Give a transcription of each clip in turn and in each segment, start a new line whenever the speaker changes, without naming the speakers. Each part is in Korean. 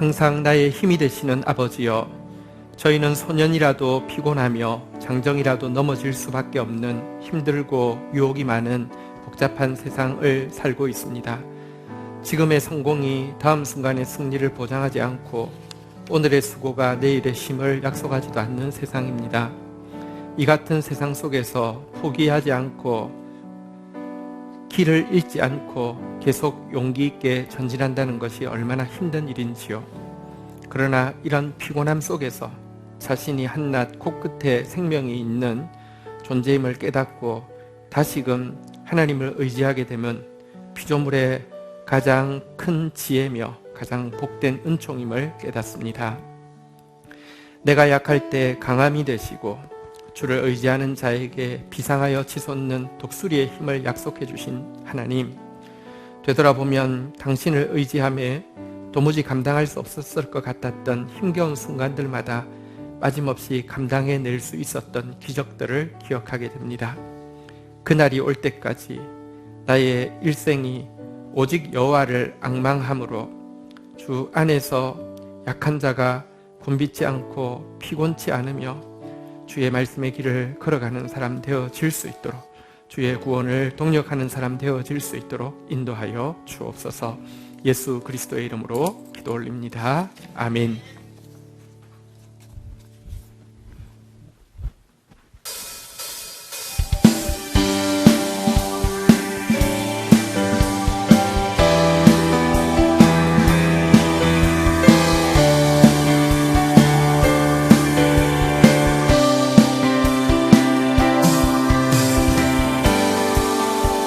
항상 나의 힘이 되시는 아버지여, 저희는 소년이라도 피곤하며 장정이라도 넘어질 수밖에 없는 힘들고 유혹이 많은 복잡한 세상을 살고 있습니다. 지금의 성공이 다음 순간의 승리를 보장하지 않고 오늘의 수고가 내일의 쉼을 약속하지도 않는 세상입니다. 이 같은 세상 속에서 포기하지 않고 길을 잃지 않고 계속 용기 있게 전진한다는 것이 얼마나 힘든 일인지요. 그러나 이런 피곤함 속에서 자신이 한낱 코끝에 생명이 있는 존재임을 깨닫고 다시금 하나님을 의지하게 되면 피조물의 가장 큰 지혜며 가장 복된 은총임을 깨닫습니다. 내가 약할 때 강함이 되시고 주를 의지하는 자에게 비상하여 치솟는 독수리의 힘을 약속해 주신 하나님, 되돌아보면 당신을 의지함에 도무지 감당할 수 없었을 것 같았던 힘겨운 순간들마다 빠짐없이 감당해낼 수 있었던 기적들을 기억하게 됩니다. 그날이 올 때까지 나의 일생이 오직 여호와를 앙망함으로 주 안에서 약한 자가 곤비지 않고 피곤치 않으며 주의 말씀의 길을 걸어가는 사람 되어질 수 있도록, 주의 구원을 동력하는 사람 되어질 수 있도록 인도하여 주옵소서. 예수 그리스도의 이름으로 기도 올립니다. 아멘.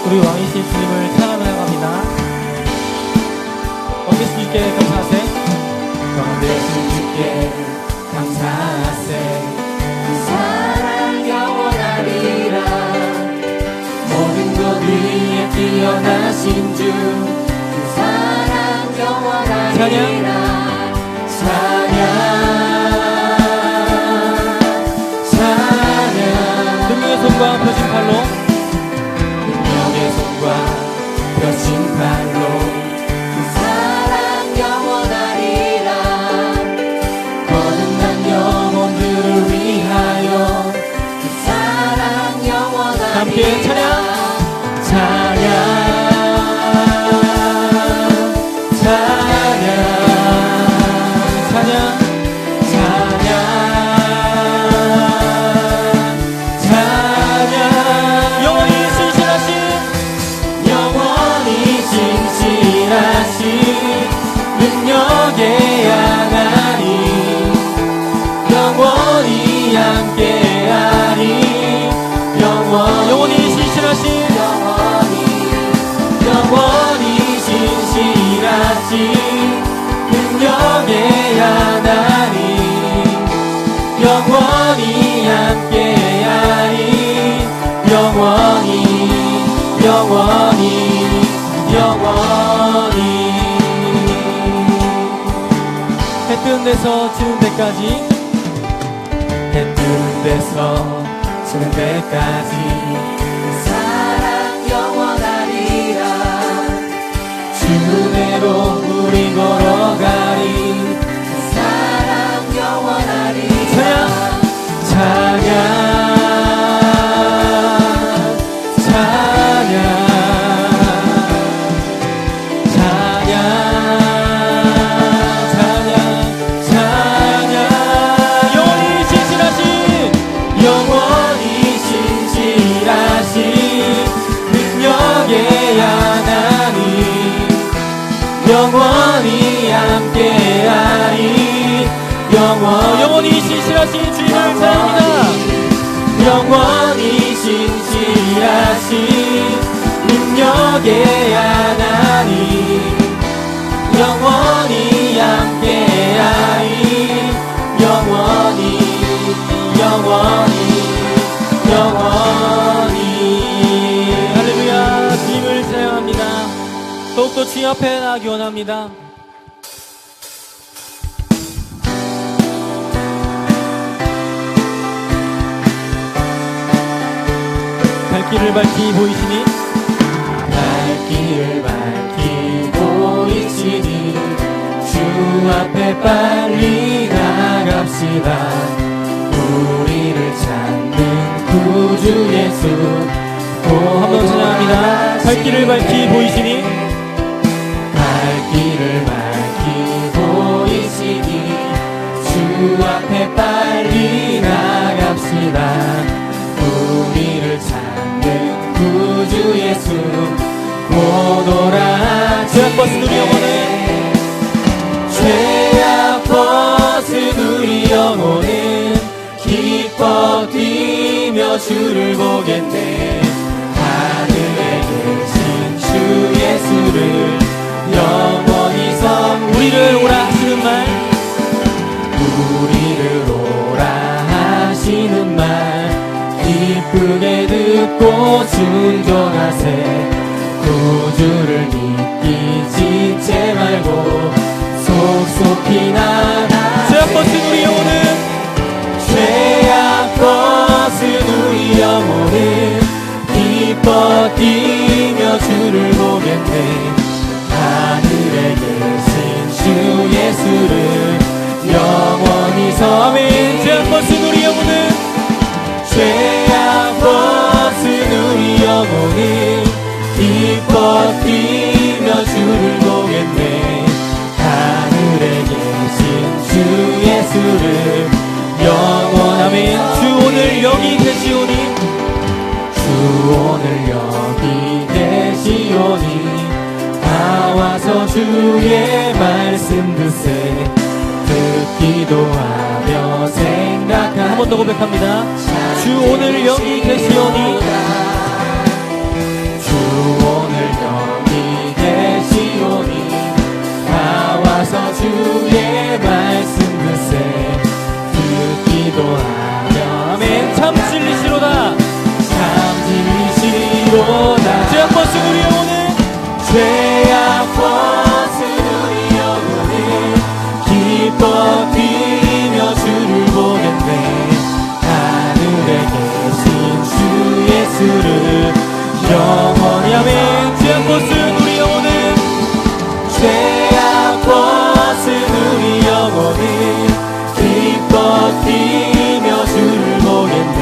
우리 왕이신 주님을 찬양하며 나갑니다. 왕되신 주께 감사하세.
왕되신 주께 감사하세. 그 사랑 영원하리라. 모든 것 위에 뛰어나신 주, 그 사랑 영원하리라. 찬양
능력의 손과 펴진 팔로,
펴진 발로 그 사랑 영원하리라. 거듭난 영혼들을 위하여 그 사랑 영원하리라.
함께 찬양.
능력의 하나님 영원히 함께하리.
영원히 신실하신
영원히 신실하신 능력의 하나님 영원히 함께하리. 영원히
해 뜨는 데서 지는 데까지,
해 뜨는 데서 지는 데까지 그 사랑 영원하리라. 주 은혜로 우리 걸어가리. 그 사랑 영원하리라. 찬양 영원히 함께하리.
영원히 신실하신 주님을 찬양합니다.
영원히 신실하신 능력의 하나님 영원히 함께하리.
할렐루야. 주님을 찬양합니다. 더욱더 주님 앞에 나가기 원합니다. 갈 길을 밝히 보이시니,
갈 길을 밝히 보이시니 주 앞에 나갑시다. 우리를 찾는 구주 예수.
한번 찬양합니다. 갈 길을 밝히 보이시니
갈 길을 밝히 보이시니 주 앞에 빨리 나갑시다. 우리를 찾는 구주 예수 못 오라.
죄악 벗은 우리 영혼은
죄악 벗은 우리 영혼은 기뻐 뛰며 주를 보겠네. 하늘에 계신 주 예수를 영원히 섬.
우리를 오라 하시는 말
우리를 오라 하시는 말 기쁘게 듣고 순종하세. 구주를 믿기 지체 말고 속속히 나가.
죄악 벗은 우리 영혼은
죄악 벗은 우리 영혼은 기뻐 뛰며 주를 보겠네. 하늘에 계신 주 예수를 영원히 섬에.
죄악 벗은 우리 영혼은
죄악 벗은 우리 영혼은 기뻐 뛰며 주를 보겠네. 하늘에 계신 주 예수를 영원히.
주 오늘 여기 계시오니
주 오늘 여기 계시오니 다 와서 주의 말씀 듣세. 듣기도 하며 생각하니.
한 번 더 고백합니다. 주 오늘 여기 계시오니
주 오늘 여기 계시오니 다 와서 주의 말씀 듣세. 듣기도 하며
아멘. 참 진리시로다.
참 진리시로다.
죄악 벗은 우리 영혼은
죄악 벗은 우리 영혼은 기뻐 뛰며 주를 보겠네. 하늘에 계신 주 예수를 영원히.
아멘. 죄악 벗은 우리 영혼은
죄악 벗은 우리 영혼은 기뻐 뛰며 주를 보겠네.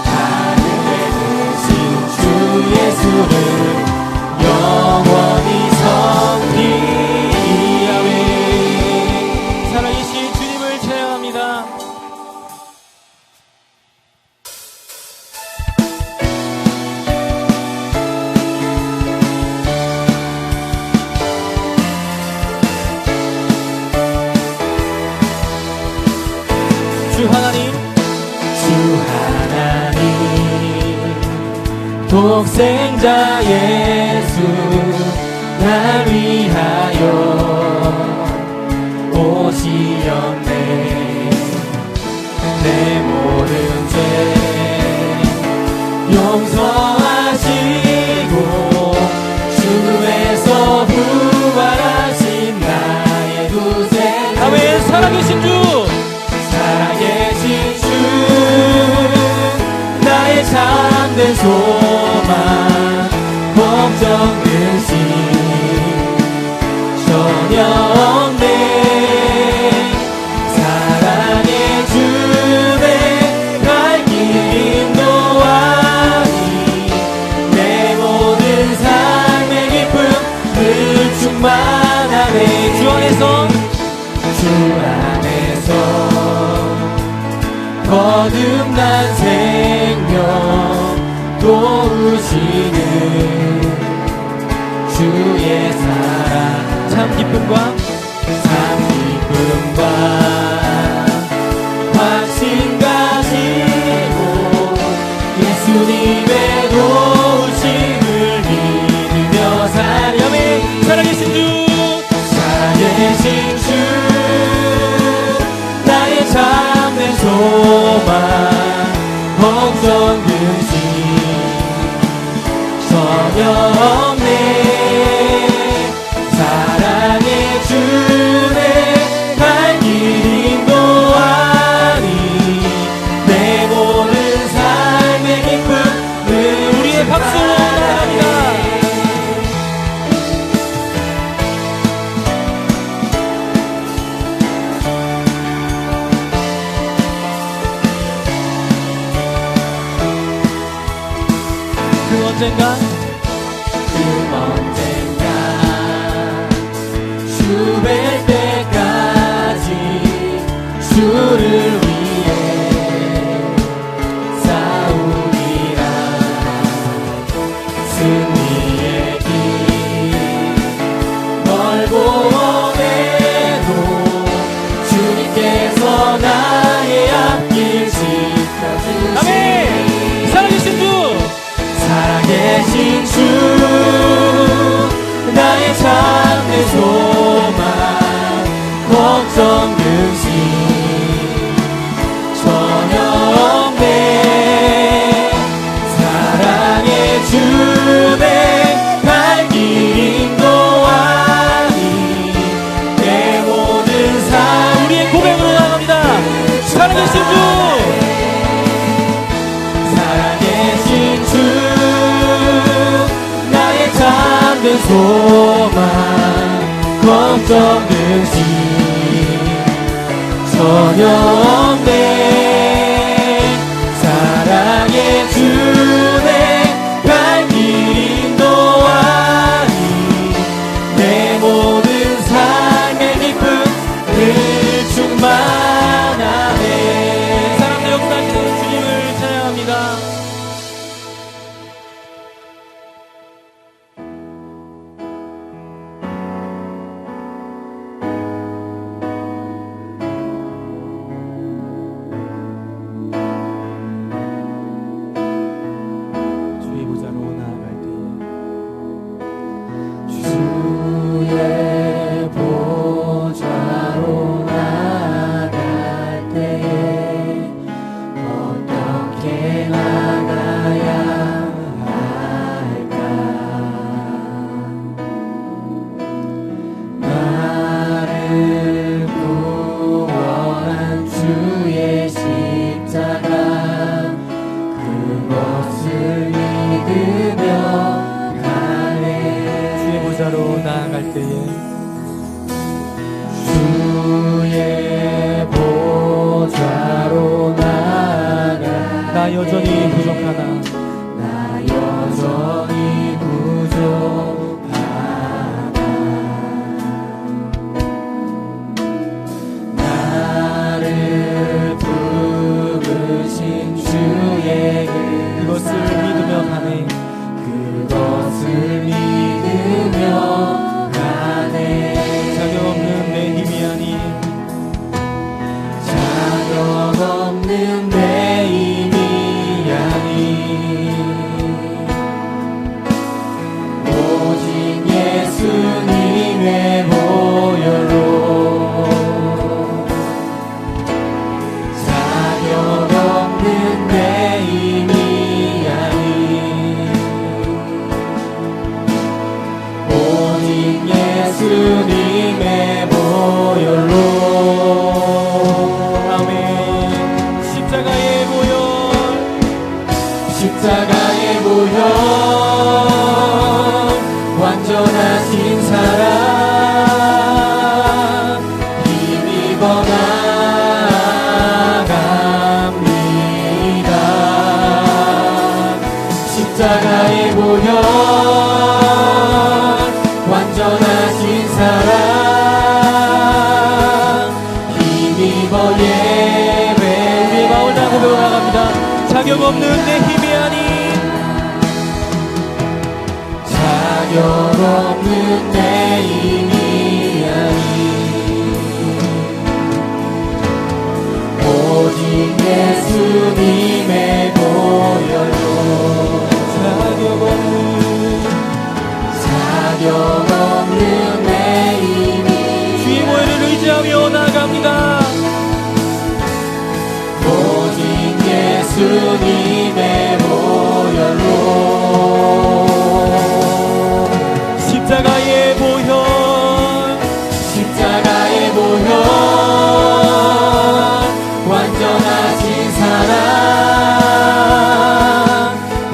하늘에 계신 주 예수를 영원히 섬기야매.
살아계신 주님을 찬양합니다. 주 하나님
주 하나님 독생자 예수 날 위하여 오시었네. 내 모든 죄 용서하시고 주에서 부활하신 나의 구세주.
아멘. 살아계신 주
살아계신 주 나의 참된 소망 걱정 근심 전혀 없네. 사랑의 주내 갈 길 인도하니 내 모든 삶의 기쁨을 충만하네.
주 안에서
주 안에서 거듭난 생명 도우시는 주의 사랑
참 기쁨과
참 기쁨과 확신 가지고 예수님의 도우심을 믿으며 살려면.
살아계신 주
살아계신 주 나의 참된 소망 걱정 근심 전혀 없네. 사랑의 주
언젠가
주 뵐 때까지 주를 위해 싸우리라. 승리의 길 멀고 오래도 주님께서 나의 앞길 지켜주시니.
아멘. 살아계신 주,
살아계신 주 나의 참된 소망 걱정 근심 전혀 없네. 사랑의 주내 발길 인도하니 내 모든 삶.
우리의 고백으로 나갑니다. 살아계신 주,
살아계신 주 나의 참된 소망 걱정 근심 전혀 없네. 사랑의 주내 발길 인도하니 내 모든 삶의 기쁨을 충만하네.
사랑의 역사하시는 주님을 찬양합니다. 주의 보좌로 나아갈 때에
주의 보좌로 나아갈 때에 어떻게 나가야 할까? 나를 구원한 주의 십자가 그것을 믿으며
주의 보좌로 나아갈 때에
주의 보좌로 나아가
나 여전히 부족하나
나 여전히 부족하다. 나를 부르신 주의
그것을 믿으며 가네.
그것을 믿으며 가네.
자격 없는 내 힘이 아닌
자격 없는 내 힘이 아닌 오직 예수님의 보혈로 자격 없는 내 힘이 아닌 오직 예수님의 보혈로.
아멘. 십자가의 보혈,
십자가의 보혈 완전하신 사랑 힘입어 나아갑니다. 십자가의 보혈 완전하신 사랑 힘입어 예배.
우리의 마음을 다 고백으로 나갑니다. 자격 없는 내 힘이 아닌
자격 없는 내 힘이 아닌 오직 예수님의 보혈로 자격 없는 내 힘이
주의 보혈을 의지하며 나아갑니다.
오직 예수님의 보혈로
십자가의 보혈,
십자가의 보혈 완전하신 사랑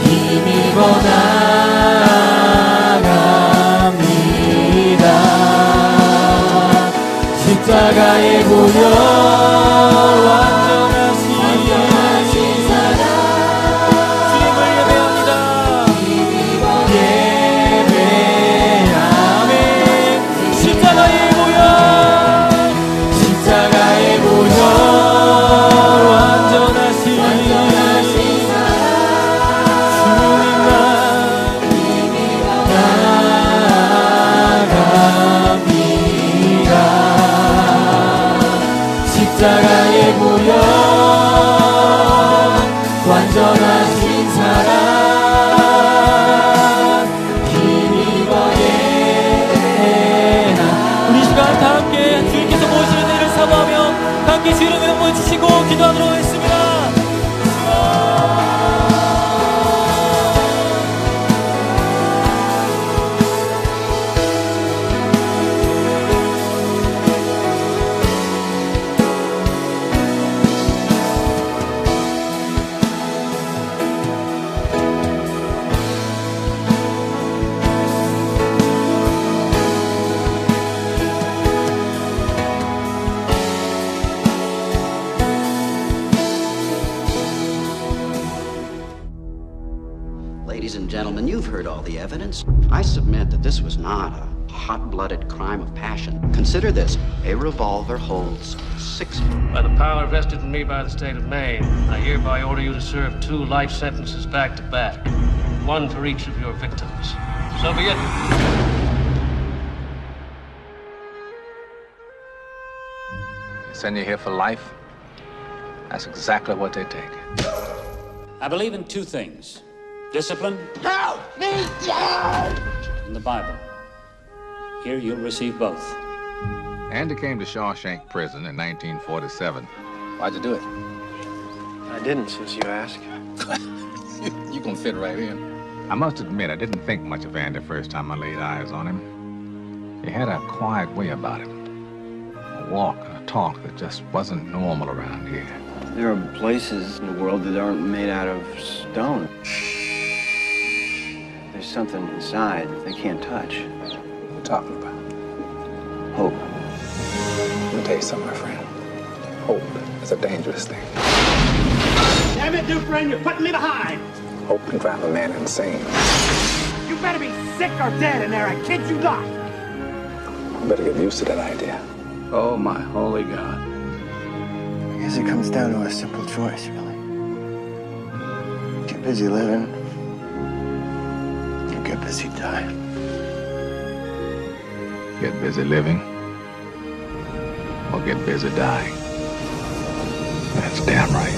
힘입어 나아갑니다. 십자가의 보혈
완전하신
사랑
주님을 예배합니다.
힘입어 십자가의 보혈 완전하신 사랑 힘입어의
우리 시간 다 함께 주님께서 모시는 일을 사모하며 함께 주님의 명을 주시고 기도하도록 하겠습니다.
Ladies and gentlemen, you've heard all the evidence. I submit that this was not a hot-blooded crime of passion. Consider this. A revolver holds 6 bullets.
By the power vested in me by the state of Maine, I hereby order you to serve 2 life sentences back to back, 1 for each of your victims. So be it.
Send you here for life? That's exactly what they take.
I believe in 2 things. Discipline.
Help me down!
And the Bible. Here you'll receive both.
Andy came to Shawshank Prison in 1947. Why'd you do it?
I didn't, since you asked.
You can fit right in. I must admit, I didn't think much of Andy the first time I laid eyes on him. He had a quiet way about him. A walk and a talk that just wasn't normal around here.
There are places in the world that aren't made out of stone. There's something inside that they can't touch.
What are you talking about?
Hope.
Let me tell you something, my friend. Hope is a dangerous thing.
Damn it, Dufresne, you're putting me behind.
Hope can drive a man insane.
You better be sick or dead in there, I kid you not.
You better get used to that idea.
Oh, my holy God. I guess it comes down to a simple choice, really. Get busy living, or get busy dying.
Get busy living, or get busy dying. That's damn right.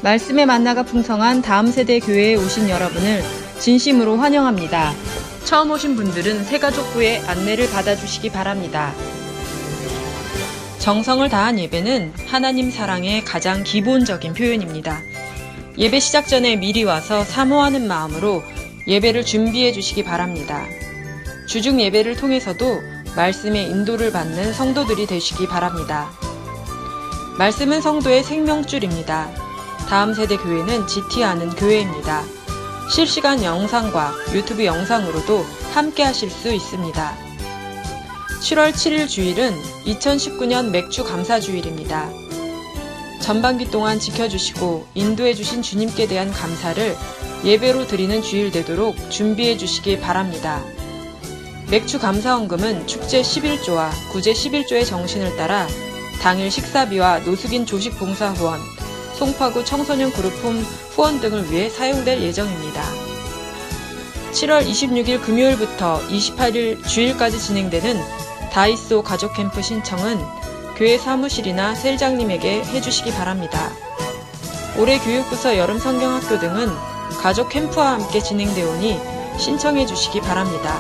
말씀의 만나가 풍성한 다음 세대 교회에 오신 여러분을 진심으로 환영합니다. 처음 오신 분들은 새가족부의 안내를 받아주시기 바랍니다. 정성을 다한 예배는 하나님 사랑의 가장 기본적인 표현입니다. 예배 시작 전에 미리 와서 사모하는 마음으로 예배를 준비해 주시기 바랍니다. 주중 예배를 통해서도 말씀의 인도를 받는 성도들이 되시기 바랍니다. 말씀은 성도의 생명줄입니다. 다음 세대 교회는 GT하는 교회입니다. 실시간 영상과 유튜브 영상으로도 함께 하실 수 있습니다. 7월 7일 주일은 2019년 맥주 감사 주일입니다. 전반기 동안 지켜주시고 인도해주신 주님께 대한 감사를 예배로 드리는 주일 되도록 준비해 주시기 바랍니다. 맥주 감사헌금은 축제 11조와 구제 11조의 정신을 따라 당일 식사비와 노숙인 조식 봉사 후원, 송파구 청소년 그룹홈 후원 등을 위해 사용될 예정입니다. 7월 26일 금요일부터 28일 주일까지 진행되는 다이소 가족 캠프 신청은 교회 사무실이나 셀장님에게 해주시기 바랍니다. 올해 교육부서 여름 성경학교 등은 가족 캠프와 함께 진행되오니 신청해 주시기 바랍니다.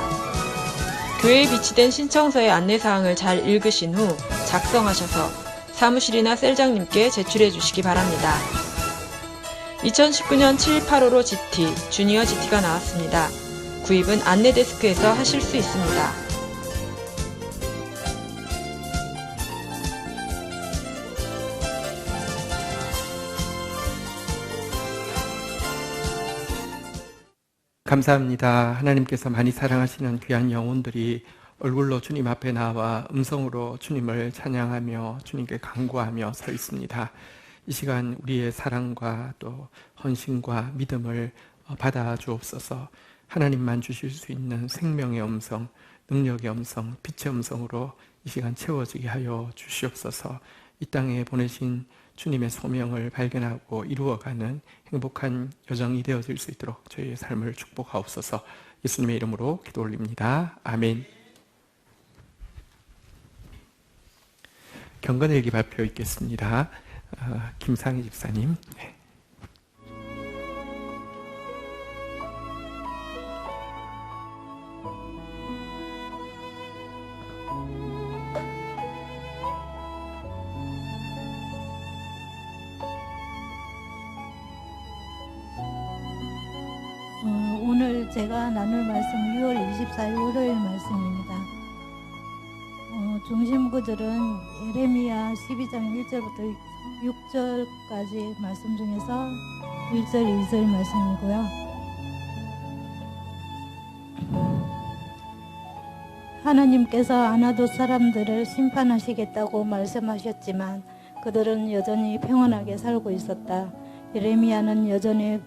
교회에 비치된 신청서의 안내사항을 잘 읽으신 후 작성하셔서 사무실이나 셀장님께 제출해 주시기 바랍니다. 2019년 7.85로 GT, 주니어 GT가 나왔습니다. 구입은 안내 데스크에서 하실 수 있습니다.
감사합니다. 하나님께서 많이 사랑하시는 귀한 영혼들이 얼굴로 주님 앞에 나와 음성으로 주님을 찬양하며 주님께 간구하며 서 있습니다. 이 시간 우리의 사랑과 또 헌신과 믿음을 받아 주옵소서. 하나님만 주실 수 있는 생명의 음성, 능력의 음성, 빛의 음성으로 이 시간 채워지게 하여 주시옵소서. 이 땅에 보내신 주님의 소명을 발견하고 이루어가는 행복한 여정이 되어질 수 있도록 저희의 삶을 축복하옵소서. 예수님의 이름으로 기도 올립니다. 아멘. 경건일기 발표 있겠습니다. 김상희 집사님. 네.
오늘 제가 나눌 말씀 6월 24일 월요일 말씀입니다. 중심구절은 예레미야 12장 1절부터 6절까지 말씀 중에서 1절, 2절 말씀이고요. 하나님께서 아나돗 사람들을 심판하시겠다고 말씀하셨지만 그들은 여전히 평안하게 살고 있었다. 예레미야는 여전히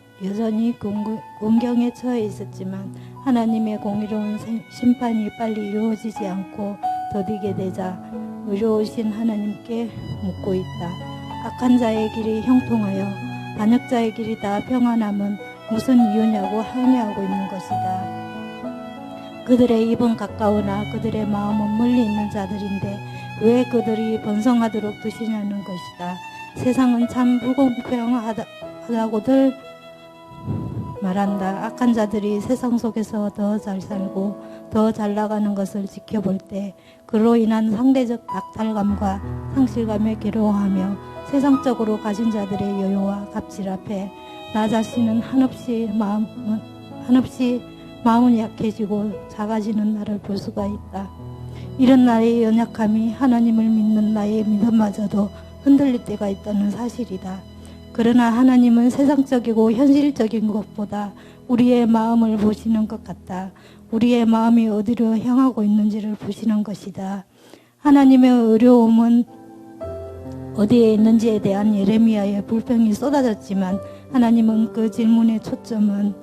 곤경에 처해 있었지만 하나님의 공의로운 심판이 빨리 이루어지지 않고 더디게 되자 의로우신 하나님께 묻고 있다. 악한 자의 길이 형통하여 반역자의 길이 다 평안함은 무슨 이유냐고 항의하고 있는 것이다. 그들의 입은 가까우나 그들의 마음은 멀리 있는 자들인데 왜 그들이 번성하도록 두시냐는 것이다. 세상은 참 불공평하다고들 말한다. 악한 자들이 세상 속에서 더 잘 살고 더 잘 나가는 것을 지켜볼 때 그로 인한 상대적 박탈감과 상실감에 괴로워하며 세상적으로 가진 자들의 여유와 갑질 앞에 나 자신은 한없이 마음은 약해지고 작아지는 나를 볼 수가 있다. 이런 나의 연약함이 하나님을 믿는 나의 믿음마저도 흔들릴 때가 있다는 사실이다. 그러나 하나님은 세상적이고 현실적인 것보다 우리의 마음을 보시는 것 같다. 우리의 마음이 어디로 향하고 있는지를 보시는 것이다. 하나님의 어려움은 어디에 있는지에 대한 예레미야의 불평이 쏟아졌지만 하나님은 그 질문의 초점은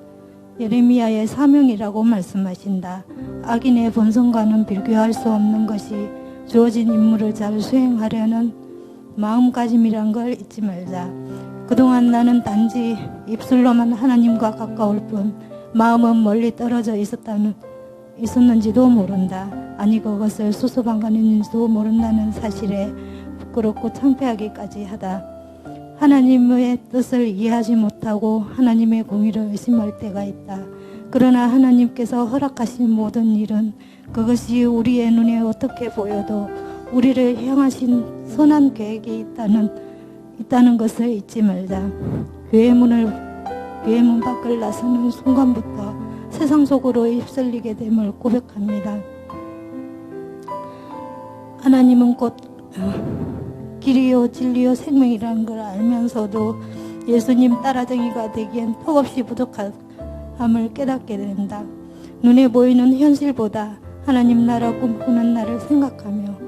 예레미야의 사명이라고 말씀하신다. 악인의 본성과는 비교할 수 없는 것이 주어진 임무를 잘 수행하려는 마음가짐이란 걸 잊지 말자. 그동안 나는 단지 입술로만 하나님과 가까울 뿐 마음은 멀리 떨어져 있었는지도 모른다. 아니 그것을 수수방관했는지도 모른다는 사실에 부끄럽고 창피하기까지 하다. 하나님의 뜻을 이해하지 못하고 하나님의 공의를 의심할 때가 있다. 그러나 하나님께서 허락하신 모든 일은 그것이 우리의 눈에 어떻게 보여도 우리를 향하신 선한 계획이 있다는 것을 잊지 말자. 교회 문 밖을 나서는 순간부터 세상 속으로 휩쓸리게 됨을 고백합니다. 하나님은 곧 길이요 진리요 생명이라는 걸 알면서도 예수님 따라쟁이가 되기엔 턱없이 부족함을 깨닫게 된다. 눈에 보이는 현실보다 하나님 나라 꿈꾸는 나를 생각하며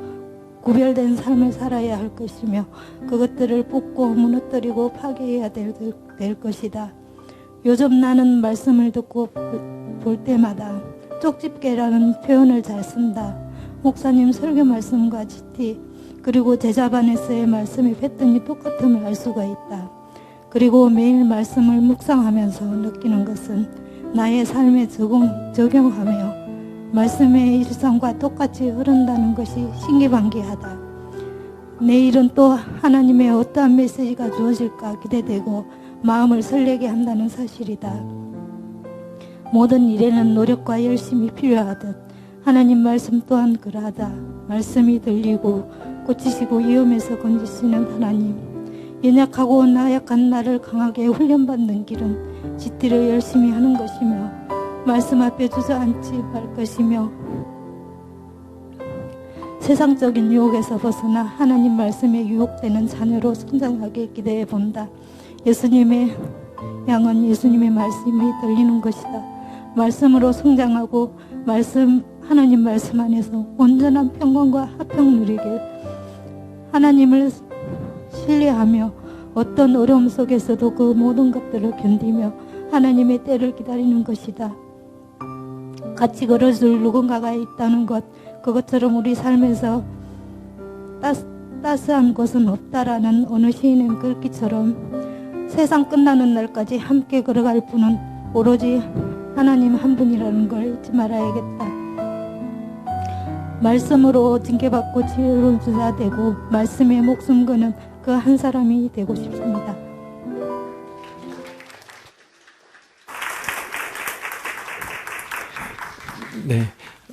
구별된 삶을 살아야 할 것이며 그것들을 뽑고 무너뜨리고 파괴해야 될 것이다. 요즘 나는 말씀을 듣고 볼 때마다 쪽집게라는 표현을 잘 쓴다. 목사님 설교 말씀과 GT 그리고 제자반에서의 말씀이 패턴이 똑같음을 알 수가 있다. 그리고 매일 말씀을 묵상하면서 느끼는 것은 나의 삶에 적용하며 말씀의 일상과 똑같이 흐른다는 것이 신기반기하다. 내일은 또 하나님의 어떠한 메시지가 주어질까 기대되고 마음을 설레게 한다는 사실이다. 모든 일에는 노력과 열심이 필요하듯 하나님 말씀 또한 그러하다. 말씀이 들리고 고치시고 위험에서 건지시는 하나님. 연약하고 나약한 나를 강하게 훈련받는 길은 지티를 열심히 하는 것이며 말씀 앞에 주저앉지 말 것이며 세상적인 유혹에서 벗어나 하나님 말씀에 유혹되는 자녀로 성장하길 기대해 본다. 예수님의 양은 예수님의 말씀이 들리는 것이다. 말씀으로 성장하고 하나님 말씀 안에서 온전한 평강과 화평 누리길 하나님을 신뢰하며 어떤 어려움 속에서도 그 모든 것들을 견디며 하나님의 때를 기다리는 것이다. 같이 걸어줄 누군가가 있다는 것, 그것처럼 우리 삶에서 따스한 곳은 없다라는 어느 시인의 글귀처럼 세상 끝나는 날까지 함께 걸어갈 분은 오로지 하나님 한 분이라는 걸 잊지 말아야겠다. 말씀으로 징계받고 치유를 주자 되고 말씀에 목숨 거는 그 한 사람이 되고 싶습니다.
네,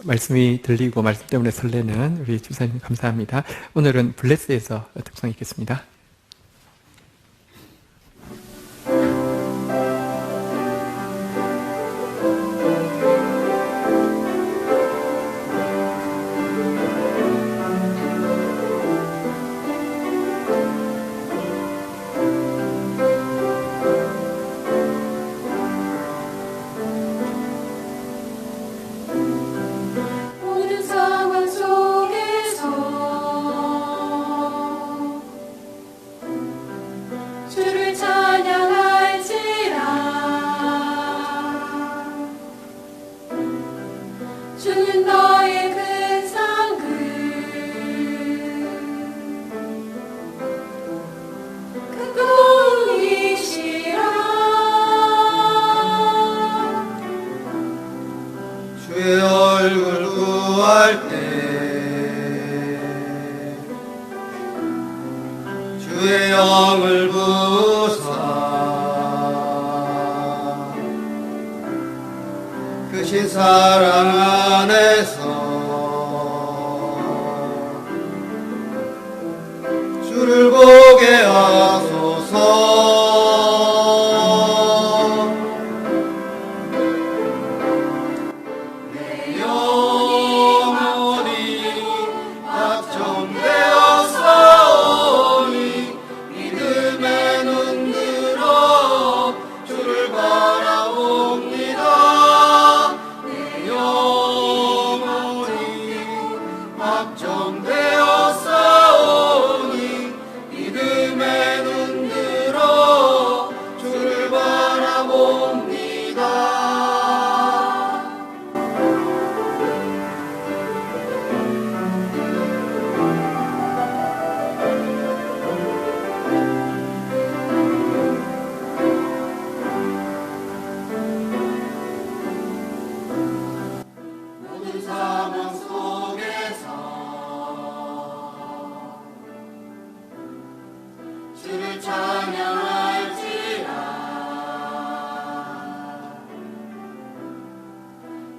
말씀이 들리고 말씀 때문에 설레는 우리 집사님 감사합니다. 오늘은 블레스에서 특성 있겠습니다.
모든 상황 속에서 주를 찬양할지라. 주는 너의 큰 상급 큰 도움이시라.
주의 얼굴 구할 때 주의 영을 부사 크신 사랑 안에서 주를 보게 하소서. 내 영혼이 확정되었사오니 믿음에 눈 들어 주를 바라봅니다. 내 영혼이 확정되었사오니 믿음에 눈 들어 주를 바라봅니다. 모든 상황 속에서 주를 찬양할지라.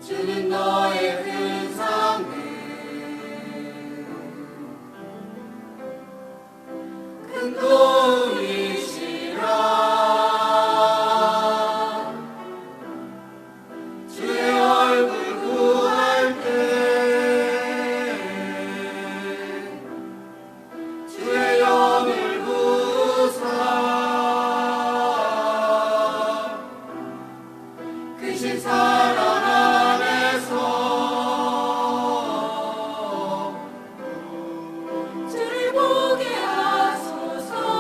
주는 너의 큰 상급 큰 도움이시라. 주의 얼굴 구할 때 주의 영을 부사 크신 사랑 안에서 주를 보게 하소서.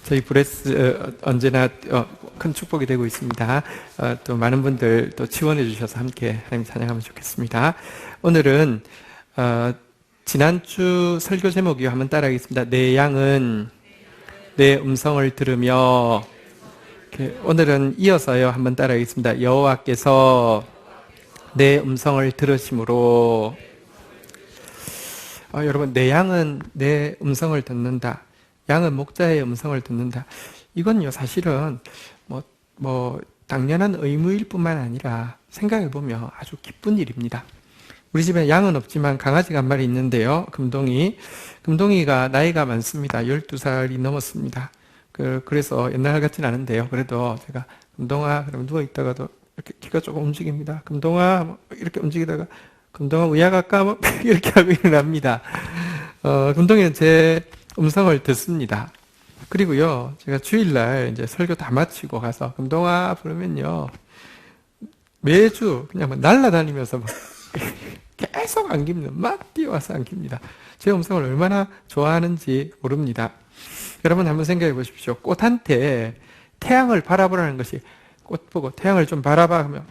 저희 브레스 언제나 큰 축복이 되고 있습니다. 또 많은 분들 또 지원해 주셔서 함께 하나님 찬양하면 좋겠습니다. 오늘은 지난주 설교 제목이요. 한번 따라하겠습니다. 내 양은 내 음성을 들으며. 오늘은 이어서요. 한번 따라하겠습니다. 여호와께서 내 음성을 들으심으로. 여러분, 내 양은 내 음성을 듣는다. 양은 목자의 음성을 듣는다. 이건요, 사실은 당연한 의무일 뿐만 아니라 생각해 보면 아주 기쁜 일입니다. 우리 집에 양은 없지만 강아지가 한 마리 있는데요. 금동이가 나이가 많습니다. 12살이 넘었습니다. 그래서 옛날 같진 않은데요. 그래도 제가 금동아, 그러면 누워있다가도 이렇게 귀가 조금 움직입니다. 금동아, 이렇게 움직이다가 금동아 우야 갈까? 이렇게 하고 일어납니다. 금동이는 제 음성을 듣습니다. 그리고요, 제가 주일날 이제 설교 다 마치고 가서 금동아 부르면요, 매주 그냥 날아다니면서 계속 안깁니다. 막 뛰어와서 안깁니다. 제 음성을 얼마나 좋아하는지 모릅니다. 여러분 한번 생각해 보십시오. 꽃한테 태양을 바라보라는 것이, 꽃 보고 태양을 좀 바라봐 하면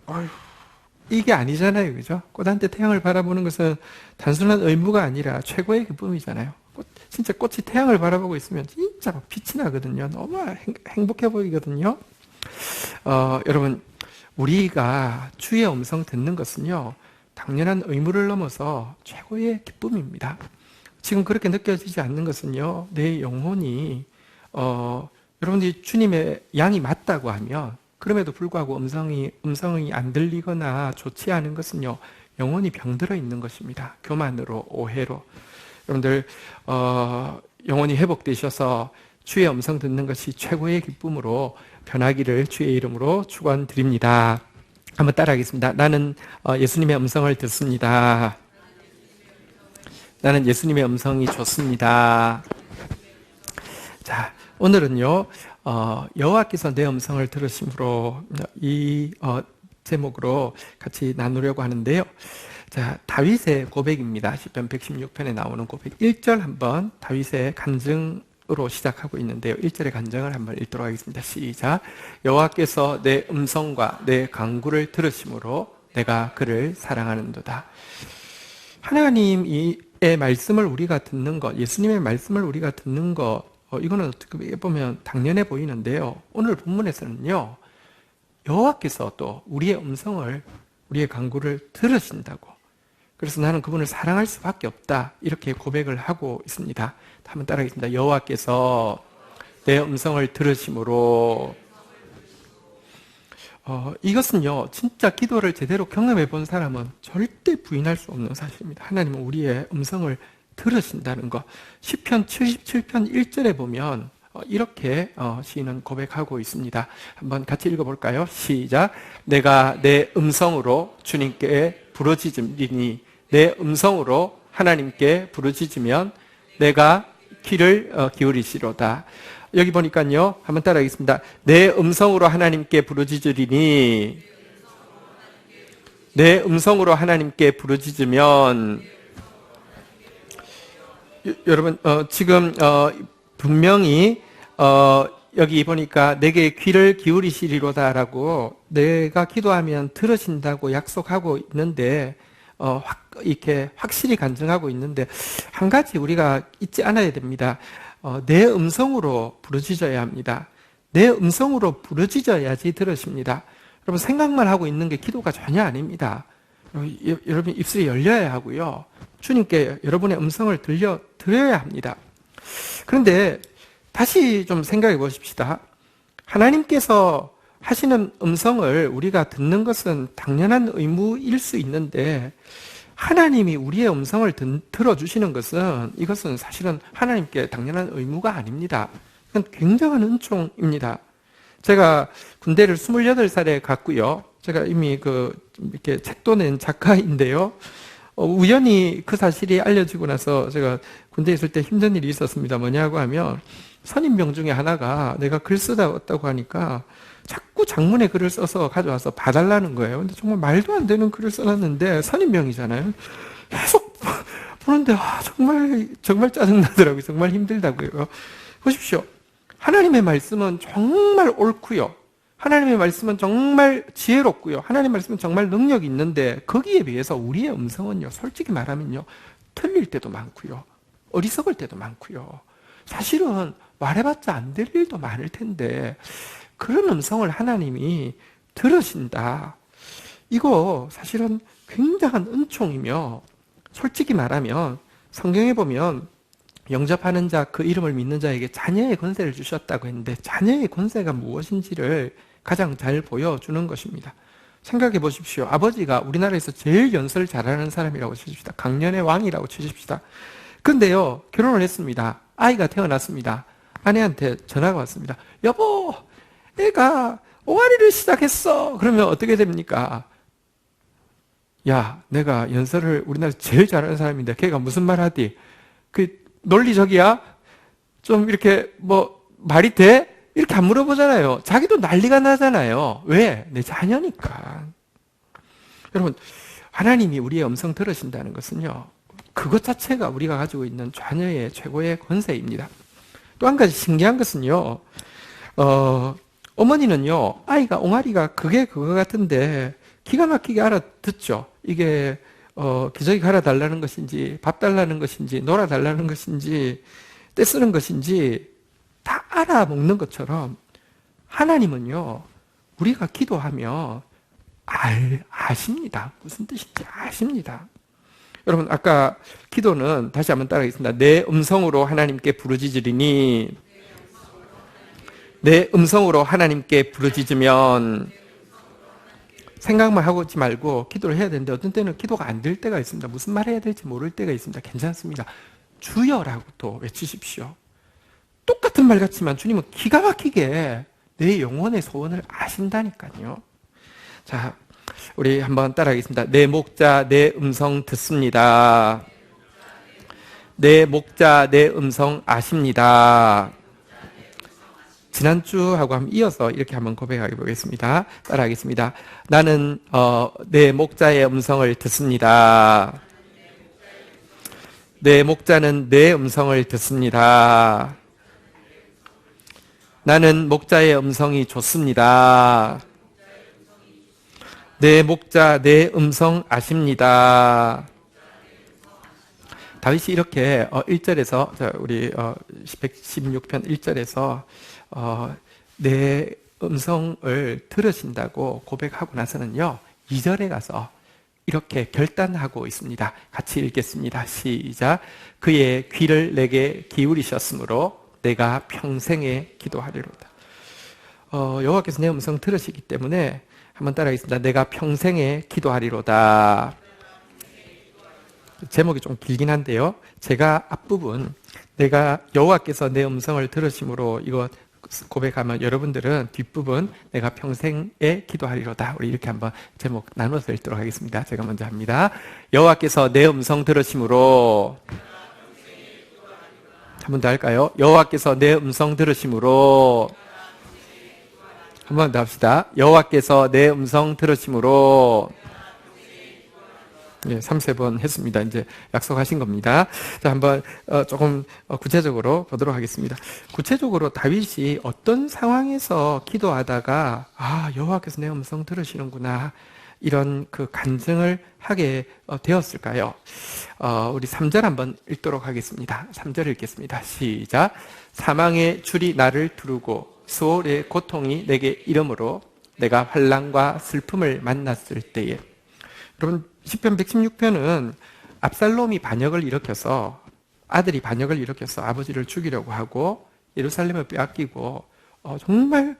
이게 아니잖아요. 그죠? 꽃한테 태양을 바라보는 것은 단순한 의무가 아니라 최고의 기쁨이잖아요. 진짜 꽃이 태양을 바라보고 있으면 진짜 막 빛이 나거든요. 너무 행복해 보이거든요. 여러분, 우리가 주의 음성 듣는 것은요, 당연한 의무를 넘어서 최고의 기쁨입니다. 지금 그렇게 느껴지지 않는 것은요, 내 영혼이 여러분들이 주님의 양이 맞다고 하면, 그럼에도 불구하고 음성이 안 들리거나 좋지 않은 것은요, 영혼이 병들어 있는 것입니다. 교만으로, 오해로. 여러분들 영혼이 회복되셔서 주의 음성 듣는 것이 최고의 기쁨으로 변하기를 주의 이름으로 축원드립니다. 한번 따라하겠습니다. 나는 예수님의 음성을 듣습니다. 나는 예수님의 음성이 좋습니다. 자, 오늘은요, 여호와께서 내 음성을 들으심으로 이 제목으로 같이 나누려고 하는데요. 자, 다윗의 고백입니다. 시편 116편에 나오는 고백 1절 한번 다윗의 간증으로 시작하고 있는데요. 1절의 간증을 한번 읽도록 하겠습니다. 시작. 여호와께서 내 음성과 내 간구를 들으심으로 내가 그를 사랑하는도다. 하나님의 말씀을 우리가 듣는 것, 예수님의 말씀을 우리가 듣는 것, 이거는 어떻게 보면 당연해 보이는데요. 오늘 본문에서는요, 여호와께서 또 우리의 음성을, 우리의 간구를 들으신다고. 그래서 나는 그분을 사랑할 수밖에 없다. 이렇게 고백을 하고 있습니다. 한번 따라하겠습니다. 여호와께서 내 음성을 들으심으로. 이것은요, 진짜 기도를 제대로 경험해 본 사람은 절대 부인할 수 없는 사실입니다. 하나님은 우리의 음성을 들으신다는 것. 시편 77편 1절에 보면 이렇게 시인은 고백하고 있습니다. 한번 같이 읽어볼까요? 시작. 내가 내 음성으로 주님께 부르짖으리니 내 음성으로 하나님께 부르짖으면 내가 귀를 기울이시로다. 여기 보니까요, 한번 따라하겠습니다. 내 음성으로 하나님께 부르짖으리니 내 음성으로 하나님께 부르짖으면. 여러분, 지금 분명히 여기 보니까 내게 귀를 기울이시리로다라고 내가 기도하면 들으신다고 약속하고 있는데, 이렇게 확실히 간증하고 있는데, 한 가지 우리가 잊지 않아야 됩니다. 내 음성으로 부르짖어야 합니다. 내 음성으로 부르짖어야지 들으십니다. 여러분, 생각만 하고 있는 게 기도가 전혀 아닙니다. 여러분, 입술이 열려야 하고요, 주님께 여러분의 음성을 들려야 합니다. 그런데 다시 좀 생각해 보십시다. 하나님께서 하시는 음성을 우리가 듣는 것은 당연한 의무일 수 있는데, 하나님이 우리의 음성을 들어주시는 것은, 이것은 사실은 하나님께 당연한 의무가 아닙니다. 이건 굉장한 은총입니다. 제가 군대를 28살에 갔고요. 제가 이미 이렇게 책도 낸 작가인데요. 우연히 그 사실이 알려지고 나서 제가 군대에 있을 때 힘든 일이 있었습니다. 뭐냐고 하면, 선임병 중에 하나가 내가 글 쓰다 왔다고 하니까 자꾸 장문의 글을 써서 가져와서 봐달라는 거예요. 근데 정말 말도 안 되는 글을 써놨는데, 선임병이잖아요. 계속 보는데 정말 짜증나더라고요. 정말 힘들다고요. 보십시오. 하나님의 말씀은 정말 옳고요. 하나님의 말씀은 정말 지혜롭고요. 하나님의 말씀은 정말 능력이 있는데 거기에 비해서 우리의 음성은요, 솔직히 말하면요, 틀릴 때도 많고요. 어리석을 때도 많고요. 사실은 말해봤자 안 될 일도 많을 텐데 그런 음성을 하나님이 들으신다. 이거 사실은 굉장한 은총이며, 솔직히 말하면 성경에 보면 영접하는 자, 그 이름을 믿는 자에게 자녀의 권세를 주셨다고 했는데 자녀의 권세가 무엇인지를 가장 잘 보여주는 것입니다. 생각해 보십시오. 아버지가 우리나라에서 제일 연설 잘하는 사람이라고 치십시다. 강년의 왕이라고 치십시다. 근데요, 결혼을 했습니다. 아이가 태어났습니다. 아내한테 전화가 왔습니다. 여보, 애가 옹알이를 시작했어. 그러면 어떻게 됩니까? 야, 내가 연설을 우리나라에서 제일 잘하는 사람인데 걔가 무슨 말 하디? 그 논리적이야? 좀 이렇게 뭐 말이 돼? 이렇게 안 물어보잖아요. 자기도 난리가 나잖아요. 왜? 내 자녀니까. 여러분, 하나님이 우리의 음성 들으신다는 것은요, 그것 자체가 우리가 가지고 있는 자녀의 최고의 권세입니다. 또 한 가지 신기한 것은요, 어머니는요, 아이가 옹알이가 그게 그거 같은데 기가 막히게 알아듣죠. 이게 기저귀 갈아달라는 것인지, 밥 달라는 것인지, 놀아달라는 것인지, 떼쓰는 것인지 다 알아먹는 것처럼 하나님은요, 우리가 기도하면 아십니다. 무슨 뜻인지 아십니다. 여러분, 아까 기도는 다시 한번 따라하겠습니다. 내 음성으로 하나님께 부르짖으리니, 내 음성으로 하나님께 부르짖으면, 생각만 하고 있지 말고 기도를 해야 되는데 어떤 때는 기도가 안 될 때가 있습니다. 무슨 말 해야 될지 모를 때가 있습니다. 괜찮습니다. 주여라고 또 외치십시오. 똑같은 말 같지만 주님은 기가 막히게 내 영혼의 소원을 아신다니까요. 자, 우리 한번 따라하겠습니다. 내 목자 내 음성 듣습니다. 내 목자 내 음성 아십니다. 지난주하고 한번 이어서 이렇게 한번 고백해 보겠습니다. 따라하겠습니다. 나는 내 목자의 음성을 듣습니다. 내 목자는 내 음성을 듣습니다. 나는 목자의 음성이 좋습니다. 내 목자 내 음성 아십니다. 다윗이 이렇게 1절에서 우리 116편 1절에서 내 음성을 들으신다고 고백하고 나서는요, 2절에 가서 이렇게 결단하고 있습니다. 같이 읽겠습니다. 시작. 그의 귀를 내게 기울이셨으므로 내가 평생에 기도하리로다. 여호와께서 내 음성 들으시기 때문에 한번 따라하겠습니다. 내가 평생에 기도하리로다. 제목이 좀 길긴 한데요, 제가 앞부분 내가 여호와께서 내 음성을 들으심으로 이거 고백하면 여러분들은 뒷부분 내가 평생에 기도하리로다. 우리 이렇게 한번 제목 나눠서 읽도록 하겠습니다. 제가 먼저 합니다. 여호와께서 내 음성 들으심으로, 한 번 더 할까요? 여호와께서 내 음성 들으심으로, 한 번 더 합시다. 여호와께서 내 음성 들으심으로. 예, 3-4번 했습니다. 이제 약속하신 겁니다. 자, 한번 조금 구체적으로 보도록 하겠습니다. 구체적으로 다윗이 어떤 상황에서 기도하다가 여호와께서 내 음성 들으시는구나, 이런 그 간증을 하게 되었을까요? 우리 3절 한번 읽도록 하겠습니다. 3절 읽겠습니다. 시작. 사망의 줄이 나를 두르고 수월의 고통이 내게 이름으로 내가 환난과 슬픔을 만났을 때에. 여러분, 시편 116편은 압살롬이 반역을 일으켜서, 아들이 반역을 일으켜서 아버지를 죽이려고 하고 예루살렘을 빼앗기고 정말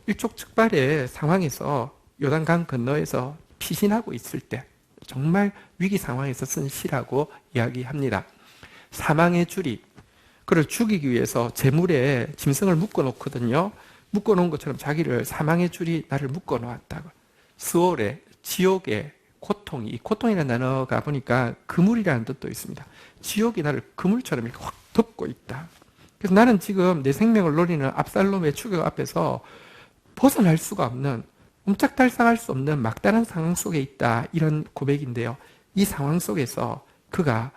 일촉즉발의 상황에서 요단강 건너에서 피신하고 있을 때 정말 위기 상황에서 쓴 시라고 이야기합니다. 사망의 줄이 그를 죽이기 위해서 재물에 짐승을 묶어놓거든요. 묶어놓은 것처럼 자기를, 사망의 줄이 나를 묶어놓았다고. 스올에, 지옥에 고통이, 이 고통이라는 단어가 보니까 그물이라는 뜻도 있습니다. 지옥이 나를 그물처럼 이렇게 확 덮고 있다. 그래서 나는 지금 내 생명을 노리는 압살롬의 추격 앞에서 벗어날 수가 없는, 옴짝달싹할 수 없는 막다른 상황 속에 있다. 이런 고백인데요. 이 상황 속에서 그가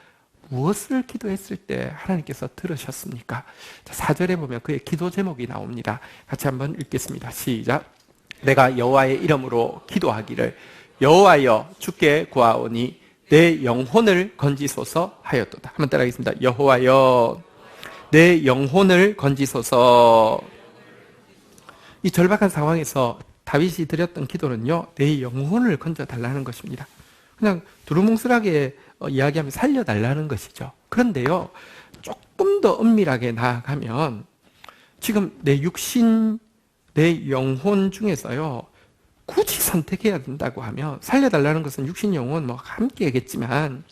무엇을 기도했을 때 하나님께서 들으셨습니까? 자, 4절에 보면 그의 기도 제목이 나옵니다. 같이 한번 읽겠습니다. 시작. 내가 여호와의 이름으로 기도하기를 여호와여 주께 구하오니 내 영혼을 건지소서 하였도다. 한번 따라하겠습니다. 여호와여 내 영혼을 건지소서. 이 절박한 상황에서 다윗이 드렸던 기도는요, 내 영혼을 건져달라는 것입니다. 그냥 두루뭉술하게 이야기하면 살려달라는 것이죠. 그런데요, 조금 더 엄밀하게 나아가면 지금 내 육신, 내 영혼 중에서요, 굳이 선택해야 된다고 하면, 살려달라는 것은 육신, 영혼 뭐 함께겠지만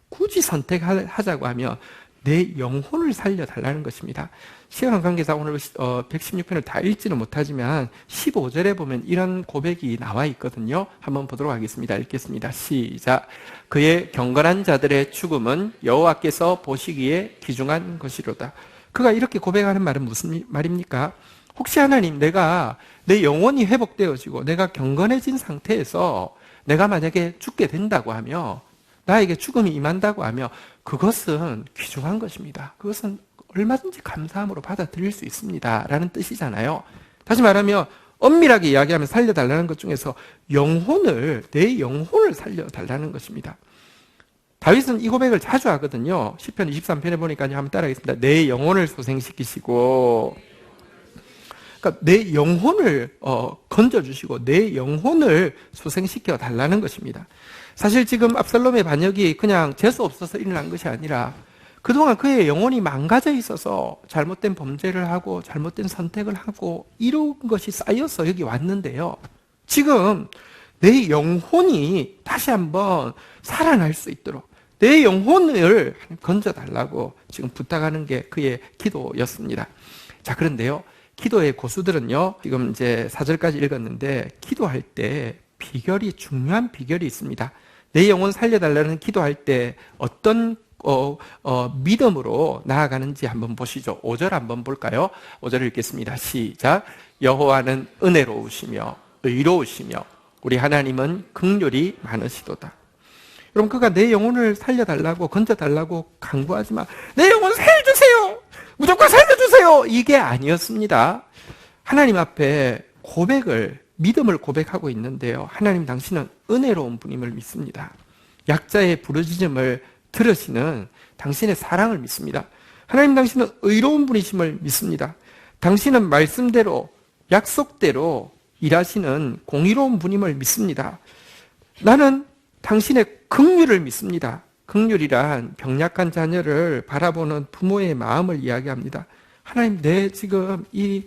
굳이 선택하자고 하면 내 영혼을 살려달라는 것입니다. 시간 관계상 오늘 116편을 다 읽지는 못하지만 15절에 보면 이런 고백이 나와 있거든요. 한번 보도록 하겠습니다. 읽겠습니다. 시작. 그의 경건한 자들의 죽음은 여호와께서 보시기에 귀중한 것이로다. 그가 이렇게 고백하는 말은 무슨 말입니까? 혹시 하나님, 내가 내 영혼이 회복되어지고 내가 경건해진 상태에서 내가 만약에 죽게 된다고 하며 나에게 죽음이 임한다고 하며 그것은 귀중한 것입니다. 그것은 얼마든지 감사함으로 받아들일 수 있습니다. 라는 뜻이잖아요. 다시 말하면 엄밀하게 이야기하면 살려달라는 것 중에서 내 영혼을 살려달라는 것입니다. 다윗은 이 고백을 자주 하거든요. 시편 23편에 보니까 한번 따라하겠습니다. 내 영혼을 소생시키시고, 그러니까 내 영혼을 건져주시고 내 영혼을 소생시켜 달라는 것입니다. 사실 지금 압살롬의 반역이 그냥 재수 없어서 일어난 것이 아니라 그동안 그의 영혼이 망가져 있어서 잘못된 범죄를 하고 잘못된 선택을 하고 이런 것이 쌓여서 여기 왔는데요. 지금 내 영혼이 다시 한번 살아날 수 있도록 내 영혼을 건져달라고 지금 부탁하는 게 그의 기도였습니다. 자, 그런데요, 기도의 고수들은요, 지금 이제 4절까지 읽었는데 기도할 때 중요한 비결이 있습니다. 내 영혼 살려달라는 기도할 때 어떤 믿음으로 나아가는지 한번 보시죠. 5절 한번 볼까요? 5절 읽겠습니다. 시작. 여호와는 은혜로우시며 의로우시며 우리 하나님은 긍휼이 많으시도다. 여러분, 그가 내 영혼을 살려달라고 건져달라고 간구하지만 내 영혼 살려주세요, 무조건 살려주세요, 이게 아니었습니다. 하나님 앞에 믿음을 고백하고 있는데요, 하나님 당신은 은혜로운 분임을 믿습니다. 약자의 부르짖음을 들으시는 당신의 사랑을 믿습니다. 하나님 당신은 의로운 분이심을 믿습니다. 당신은 말씀대로 약속대로 일하시는 공의로운 분임을 믿습니다. 나는 당신의 긍휼을 믿습니다. 긍휼이란 병약한 자녀를 바라보는 부모의 마음을 이야기합니다. 하나님, 내 지금 이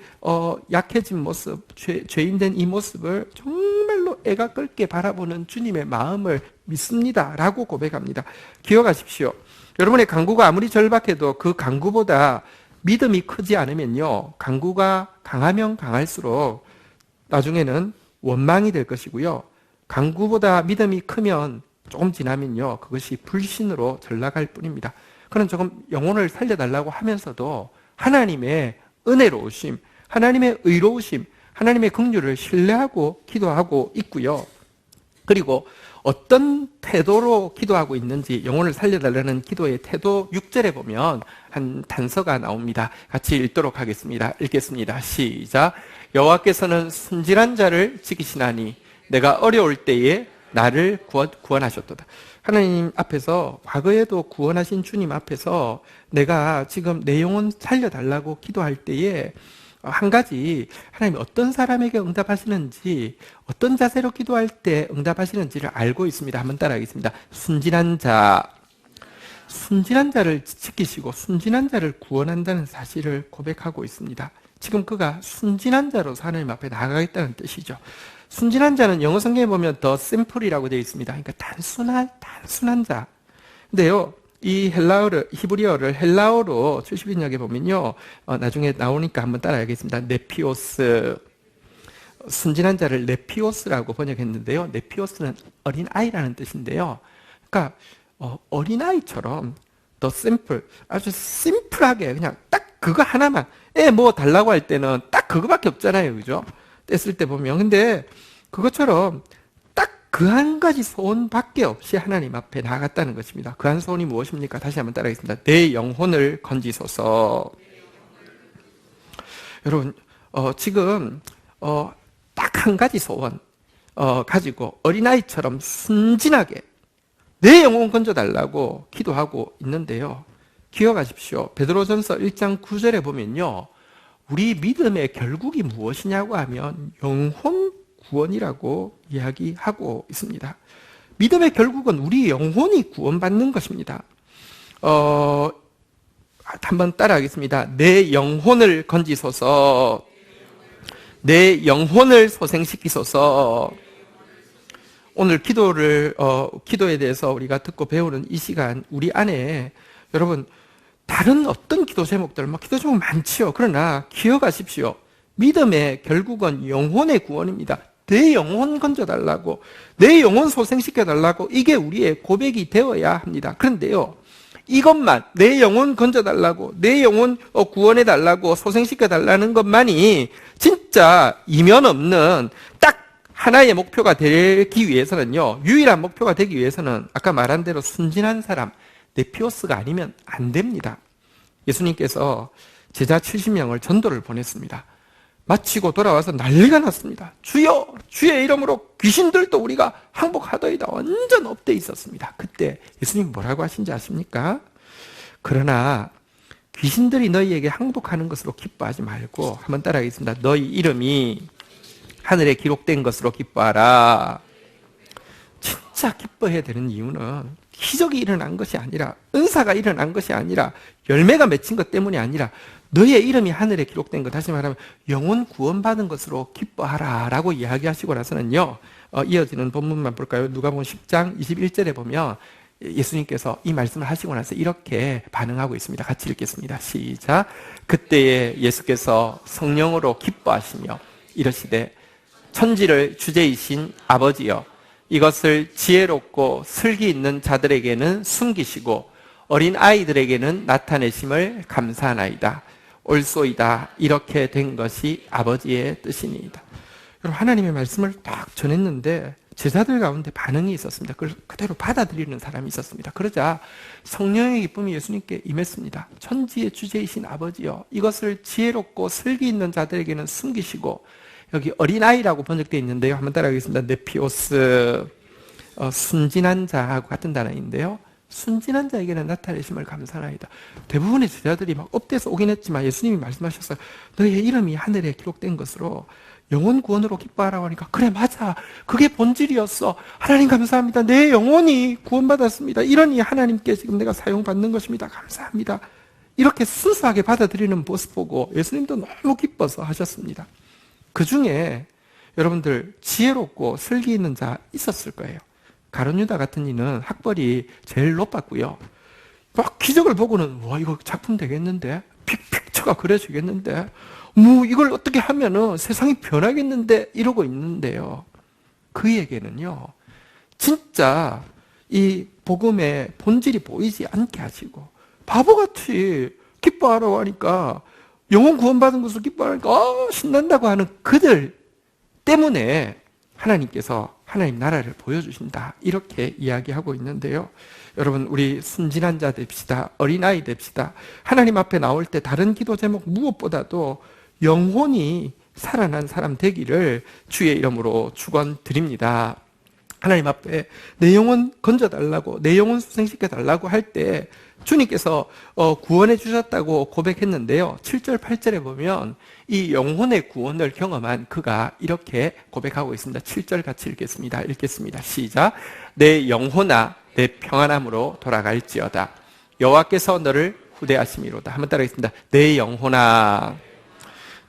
약해진 모습, 죄인된 이 모습을 정말로 애가 끓게 바라보는 주님의 마음을 믿습니다 라고 고백합니다. 기억하십시오. 여러분의 간구가 아무리 절박해도 그 간구보다 믿음이 크지 않으면요, 간구가 강하면 강할수록 나중에는 원망이 될 것이고요, 간구보다 믿음이 크면 조금 지나면요, 그것이 불신으로 전락할 뿐입니다. 그는 조금 영혼을 살려달라고 하면서도 하나님의 은혜로우심, 하나님의 의로우심, 하나님의 긍휼을 신뢰하고 기도하고 있고요. 그리고 어떤 태도로 기도하고 있는지, 영혼을 살려달라는 기도의 태도 6절에 보면 한 단서가 나옵니다. 같이 읽도록 하겠습니다. 읽겠습니다. 시작. 여호와께서는 순진한 자를 지키시나니 내가 어려울 때에 나를 구원하셨도다. 하나님 앞에서, 과거에도 구원하신 주님 앞에서 내가 지금 내 영혼 살려달라고 기도할 때에 한 가지, 하나님이 어떤 사람에게 응답하시는지, 어떤 자세로 기도할 때 응답하시는지를 알고 있습니다. 한번 따라하겠습니다. 순진한 자를 지키시고 순진한 자를 구원한다는 사실을 고백하고 있습니다. 지금 그가 순진한 자로서 하나님 앞에 나아가겠다는 뜻이죠. 순진한 자는 영어 성경에 보면 더 심플이라고 되어 있습니다. 그러니까 단순한 자. 근데요, 이 히브리어를 헬라어로 70인역에 보면요, 나중에 나오니까 한번 따라야겠습니다. 네피오스. 순진한 자를 네피오스라고 번역했는데요. 네피오스는 어린아이라는 뜻인데요. 그러니까 어린아이처럼 더 심플, 아주 심플하게 그냥 딱 그거 하나만, 뭐 달라고 할 때는 딱 그거밖에 없잖아요. 그죠? 뗐을 때 보면. 근데 그것처럼 딱 그 한 가지 소원밖에 없이 하나님 앞에 나아갔다는 것입니다. 그 한 소원이 무엇입니까? 다시 한번 따라하겠습니다. 내 영혼을 건지소서. 여러분, 지금 딱 한 가지 소원 가지고 어린아이처럼 순진하게 내 영혼 건져달라고 기도하고 있는데요. 기억하십시오. 베드로전서 1장 9절에 보면요, 우리 믿음의 결국이 무엇이냐고 하면 영혼 구원이라고 이야기하고 있습니다. 믿음의 결국은 우리 영혼이 구원받는 것입니다. 한번 따라하겠습니다. 내 영혼을 건지소서. 내 영혼을 소생시키소서. 오늘 기도에 대해서 우리가 듣고 배우는 이 시간, 우리 안에 여러분 다른 어떤 기도 제목들, 기도 제목 많지요. 그러나 기억하십시오. 믿음의 결국은 영혼의 구원입니다. 내 영혼 건져달라고, 내 영혼 소생시켜달라고, 이게 우리의 고백이 되어야 합니다. 그런데요, 이것만, 내 영혼 건져달라고, 내 영혼 구원해달라고, 소생시켜달라는 것만이 진짜 이면 없는 딱 하나의 목표가 되기 위해서는요, 유일한 목표가 되기 위해서는 아까 말한 대로 순진한 사람, 네피오스가 아니면 안 됩니다. 예수님께서 제자 70명을 전도를 보냈습니다. 마치고 돌아와서 난리가 났습니다. 주여, 주의 이름으로 귀신들도 우리가 항복하더이다. 완전 업돼 있었습니다. 그때 예수님 뭐라고 하신지 아십니까? 그러나 귀신들이 너희에게 항복하는 것으로 기뻐하지 말고, 한번 따라하겠습니다. 너희 이름이 하늘에 기록된 것으로 기뻐하라. 진짜 기뻐해야 되는 이유는 기적이 일어난 것이 아니라, 은사가 일어난 것이 아니라, 열매가 맺힌 것 때문이 아니라 너희의 이름이 하늘에 기록된 것, 다시 말하면 영혼 구원받은 것으로 기뻐하라 라고 이야기하시고 나서는요, 이어지는 본문만 볼까요? 누가복음 10장 21절에 보면 예수님께서 이 말씀을 하시고 나서 이렇게 반응하고 있습니다. 같이 읽겠습니다. 시작. 그때에 예수께서 성령으로 기뻐하시며 이러시되, 천지를 주재이신 아버지여, 이것을 지혜롭고 슬기 있는 자들에게는 숨기시고 어린 아이들에게는 나타내심을 감사하나이다. 옳소이다. 이렇게 된 것이 아버지의 뜻이니이다. 여러분, 하나님의 말씀을 딱 전했는데 제자들 가운데 반응이 있었습니다. 그걸 그대로 받아들이는 사람이 있었습니다. 그러자 성령의 기쁨이 예수님께 임했습니다. 천지의 주제이신 아버지여, 이것을 지혜롭고 슬기 있는 자들에게는 숨기시고, 여기 어린아이라고 번역되어 있는데요, 한번 따라하겠습니다. 네피오스, 순진한 자하고 같은 단어인데요, 순진한 자에게는 나타내심을 감사하나이다. 대부분의 제자들이 막 업돼서 오긴 했지만 예수님이 말씀하셨어요. 너희의 이름이 하늘에 기록된 것으로 영혼 구원으로 기뻐하라고 하니까, 그래 맞아, 그게 본질이었어, 하나님 감사합니다, 내 영혼이 구원받았습니다, 이러니 하나님께 지금 내가 사용받는 것입니다, 감사합니다, 이렇게 순수하게 받아들이는 모습 보고 예수님도 너무 기뻐서 하셨습니다. 그 중에 여러분들 지혜롭고 슬기 있는 자 있었을 거예요. 가룟유다 같은 이는 학벌이 제일 높았고요, 막 기적을 보고는 와, 이거 작품 되겠는데, 픽처가 그려지겠는데, 이걸 어떻게 하면은 세상이 변하겠는데, 이러고 있는데요, 그에게는요 진짜 이 복음의 본질이 보이지 않게 하시고, 바보같이 기뻐하라고 하니까, 영혼 구원받은 것을 기뻐하니까 신난다고 하는 그들 때문에 하나님께서 하나님 나라를 보여주신다, 이렇게 이야기하고 있는데요, 여러분, 우리 순진한 자 됩시다. 어린아이 됩시다. 하나님 앞에 나올 때 다른 기도 제목 무엇보다도 영혼이 살아난 사람 되기를 주의 이름으로 축원드립니다. 하나님 앞에 내 영혼 건져달라고, 내 영혼 수생시켜달라고 할 때 주님께서 구원해 주셨다고 고백했는데요, 7절 8절에 보면 이 영혼의 구원을 경험한 그가 이렇게 고백하고 있습니다. 7절 같이 읽겠습니다. 시작. 내 영혼아, 내 평안함으로 돌아갈지어다. 여호와께서 너를 후대하심이로다. 한번 따라하겠습니다. 내 영혼아.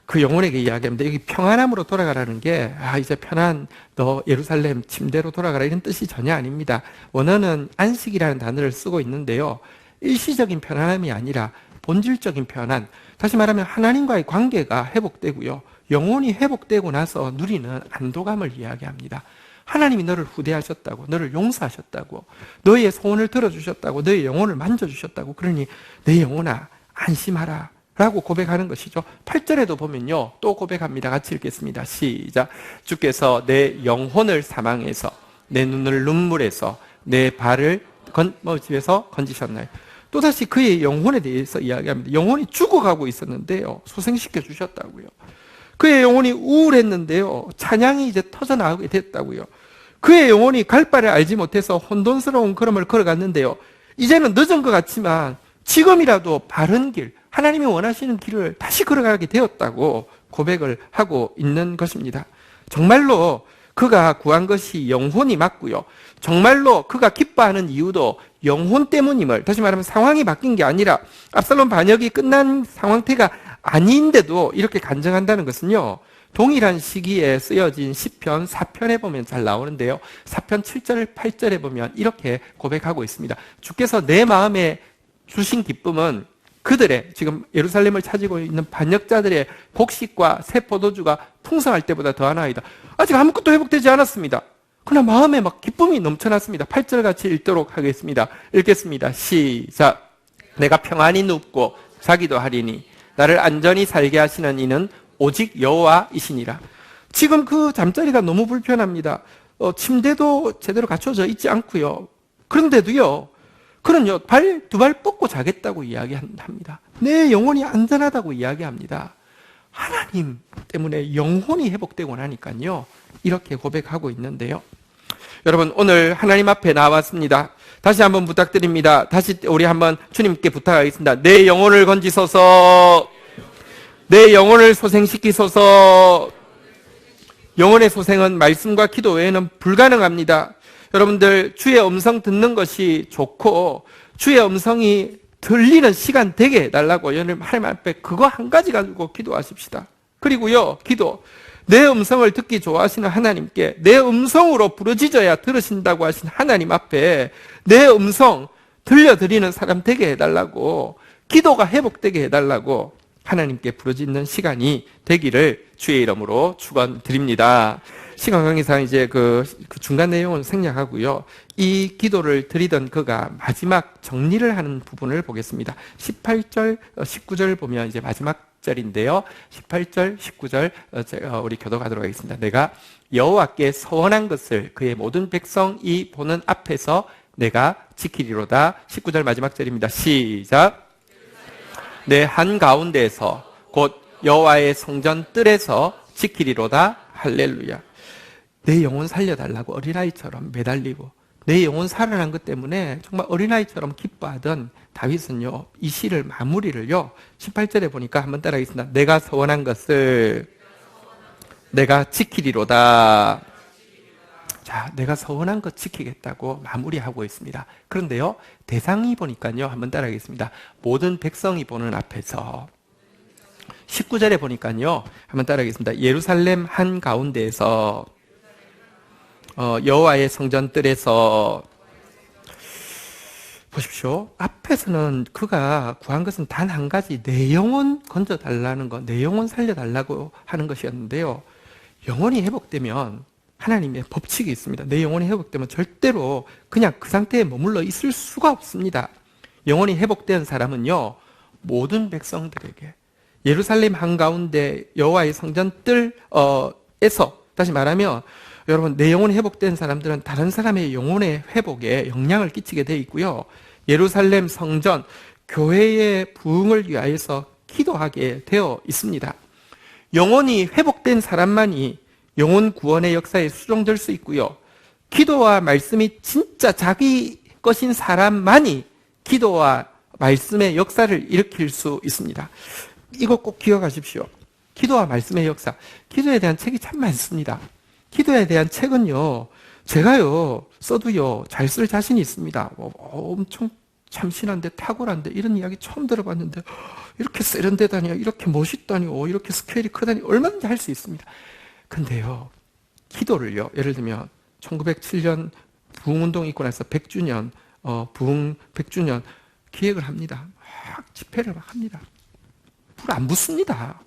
그 영혼에게 이야기합니다. 여기 평안함으로 돌아가라는 게, 이제 편안, 너 예루살렘 침대로 돌아가라, 이런 뜻이 전혀 아닙니다. 원어는 안식이라는 단어를 쓰고 있는데요, 일시적인 편안함이 아니라 본질적인 편안, 다시 말하면 하나님과의 관계가 회복되고요, 영혼이 회복되고 나서 누리는 안도감을 이야기합니다. 하나님이 너를 후대하셨다고, 너를 용서하셨다고, 너의 소원을 들어주셨다고, 너의 영혼을 만져주셨다고, 그러니 내 영혼아 안심하라 라고 고백하는 것이죠. 8절에도 보면요, 또 고백합니다. 같이 읽겠습니다. 시작. 주께서 내 영혼을 사망해서 내 눈을 눈물에서 내 발을 집에서 건지셨나요? 또다시 그의 영혼에 대해서 이야기합니다. 영혼이 죽어가고 있었는데요, 소생시켜 주셨다고요. 그의 영혼이 우울했는데요, 찬양이 이제 터져나오게 됐다고요. 그의 영혼이 갈 바를 알지 못해서 혼돈스러운 걸음을 걸어갔는데요, 이제는 늦은 것 같지만 지금이라도 바른 길, 하나님이 원하시는 길을 다시 걸어가게 되었다고 고백을 하고 있는 것입니다. 정말로 그가 구한 것이 영혼이 맞고요, 정말로 그가 기뻐하는 이유도 영혼 때문임을, 다시 말하면 상황이 바뀐 게 아니라 압살롬 반역이 끝난 상황태가 아닌데도 이렇게 간증한다는 것은요, 동일한 시기에 쓰여진 시편 4편에 보면 잘 나오는데요, 4편 7절 8절에 보면 이렇게 고백하고 있습니다. 주께서 내 마음에 주신 기쁨은 그들의, 지금 예루살렘을 차지고 있는 반역자들의 곡식과 새 포도주가 풍성할 때보다 더하나이다. 아직 아무것도 회복되지 않았습니다. 그러나 마음에 막 기쁨이 넘쳐났습니다. 8절 같이 읽도록 하겠습니다. 읽겠습니다. 시작. 내가 평안히 눕고 자기도 하리니 나를 안전히 살게 하시는 이는 오직 여호와이시니라. 지금 그 잠자리가 너무 불편합니다. 침대도 제대로 갖춰져 있지 않고요. 그런데도요, 그는요, 두 발 뻗고 자겠다고 이야기합니다. 내 영혼이 안전하다고 이야기합니다. 하나님 때문에 영혼이 회복되고 나니까요, 이렇게 고백하고 있는데요. 여러분, 오늘 하나님 앞에 나왔습니다. 다시 한번 부탁드립니다. 다시 우리 한번 주님께 부탁하겠습니다. 내 영혼을 건지소서, 내 영혼을 소생시키소서. 영혼의 소생은 말씀과 기도 외에는 불가능합니다. 여러분들, 주의 음성 듣는 것이 좋고 주의 음성이 들리는 시간 되게 해달라고 하나님 앞에 그거 한 가지 가지고 기도하십시다. 그리고요, 기도, 내 음성을 듣기 좋아하시는 하나님께 내 음성으로 부르짖어야 들으신다고 하신 하나님 앞에 내 음성 들려드리는 사람 되게 해달라고, 기도가 회복되게 해달라고 하나님께 부르짖는 시간이 되기를 주의 이름으로 축원드립니다. 시간 관계상 이제 그 중간 내용은 생략하고요, 이 기도를 드리던 그가 마지막 정리를 하는 부분을 보겠습니다. 18절, 19절 보면 이제 마지막 절인데요, 18절, 19절 우리 교독하도록 하겠습니다. 내가 여호와께 서원한 것을 그의 모든 백성이 보는 앞에서 내가 지키리로다. 19절 마지막 절입니다. 시작. 내 한가운데에서 곧 여호와의 성전 뜰에서 지키리로다. 할렐루야. 내 영혼 살려달라고 어린아이처럼 매달리고 내 영혼 살아난 것 때문에 정말 어린아이처럼 기뻐하던 다윗은요, 이 시를 마무리를요 18절에 보니까 한번 따라하겠습니다. 내가 서원한 것을 내가 지키리로다. 자, 내가 서원한 것 지키겠다고 마무리하고 있습니다. 그런데요, 대상이 보니까요, 한번 따라하겠습니다. 모든 백성이 보는 앞에서. 19절에 보니까요, 한번 따라하겠습니다. 예루살렘 한가운데에서 여호와의 성전 뜰에서. 보십시오. 앞에서는 그가 구한 것은 단 한 가지, 내 영혼 건져달라는 것, 내 영혼 살려달라고 하는 것이었는데요, 영혼이 회복되면 하나님의 법칙이 있습니다. 내 영혼이 회복되면 절대로 그냥 그 상태에 머물러 있을 수가 없습니다. 영혼이 회복된 사람은요, 모든 백성들에게 예루살렘 한가운데 여호와의 성전 뜰에서, 다시 말하면 여러분, 내 영혼이 회복된 사람들은 다른 사람의 영혼의 회복에 영향을 끼치게 되어 있고요, 예루살렘 성전, 교회의 부흥을 위하여서 기도하게 되어 있습니다. 영혼이 회복된 사람만이 영혼 구원의 역사에 수종될 수 있고요, 기도와 말씀이 진짜 자기 것인 사람만이 기도와 말씀의 역사를 일으킬 수 있습니다. 이거 꼭 기억하십시오. 기도와 말씀의 역사. 기도에 대한 책이 참 많습니다. 기도에 대한 책은요, 제가요 써도요 잘 쓸 자신이 있습니다. 엄청 참신한데 탁월한데 이런 이야기 처음 들어봤는데 이렇게 세련되다니, 이렇게 멋있다니, 이렇게 스케일이 크다니, 얼마든지 할 수 있습니다. 근데요, 기도를요, 예를 들면 1907년 부흥운동이 있고 나서 100주년 부흥 100주년 기획을 합니다. 막 집회를 막 합니다. 불 안 붙습니다.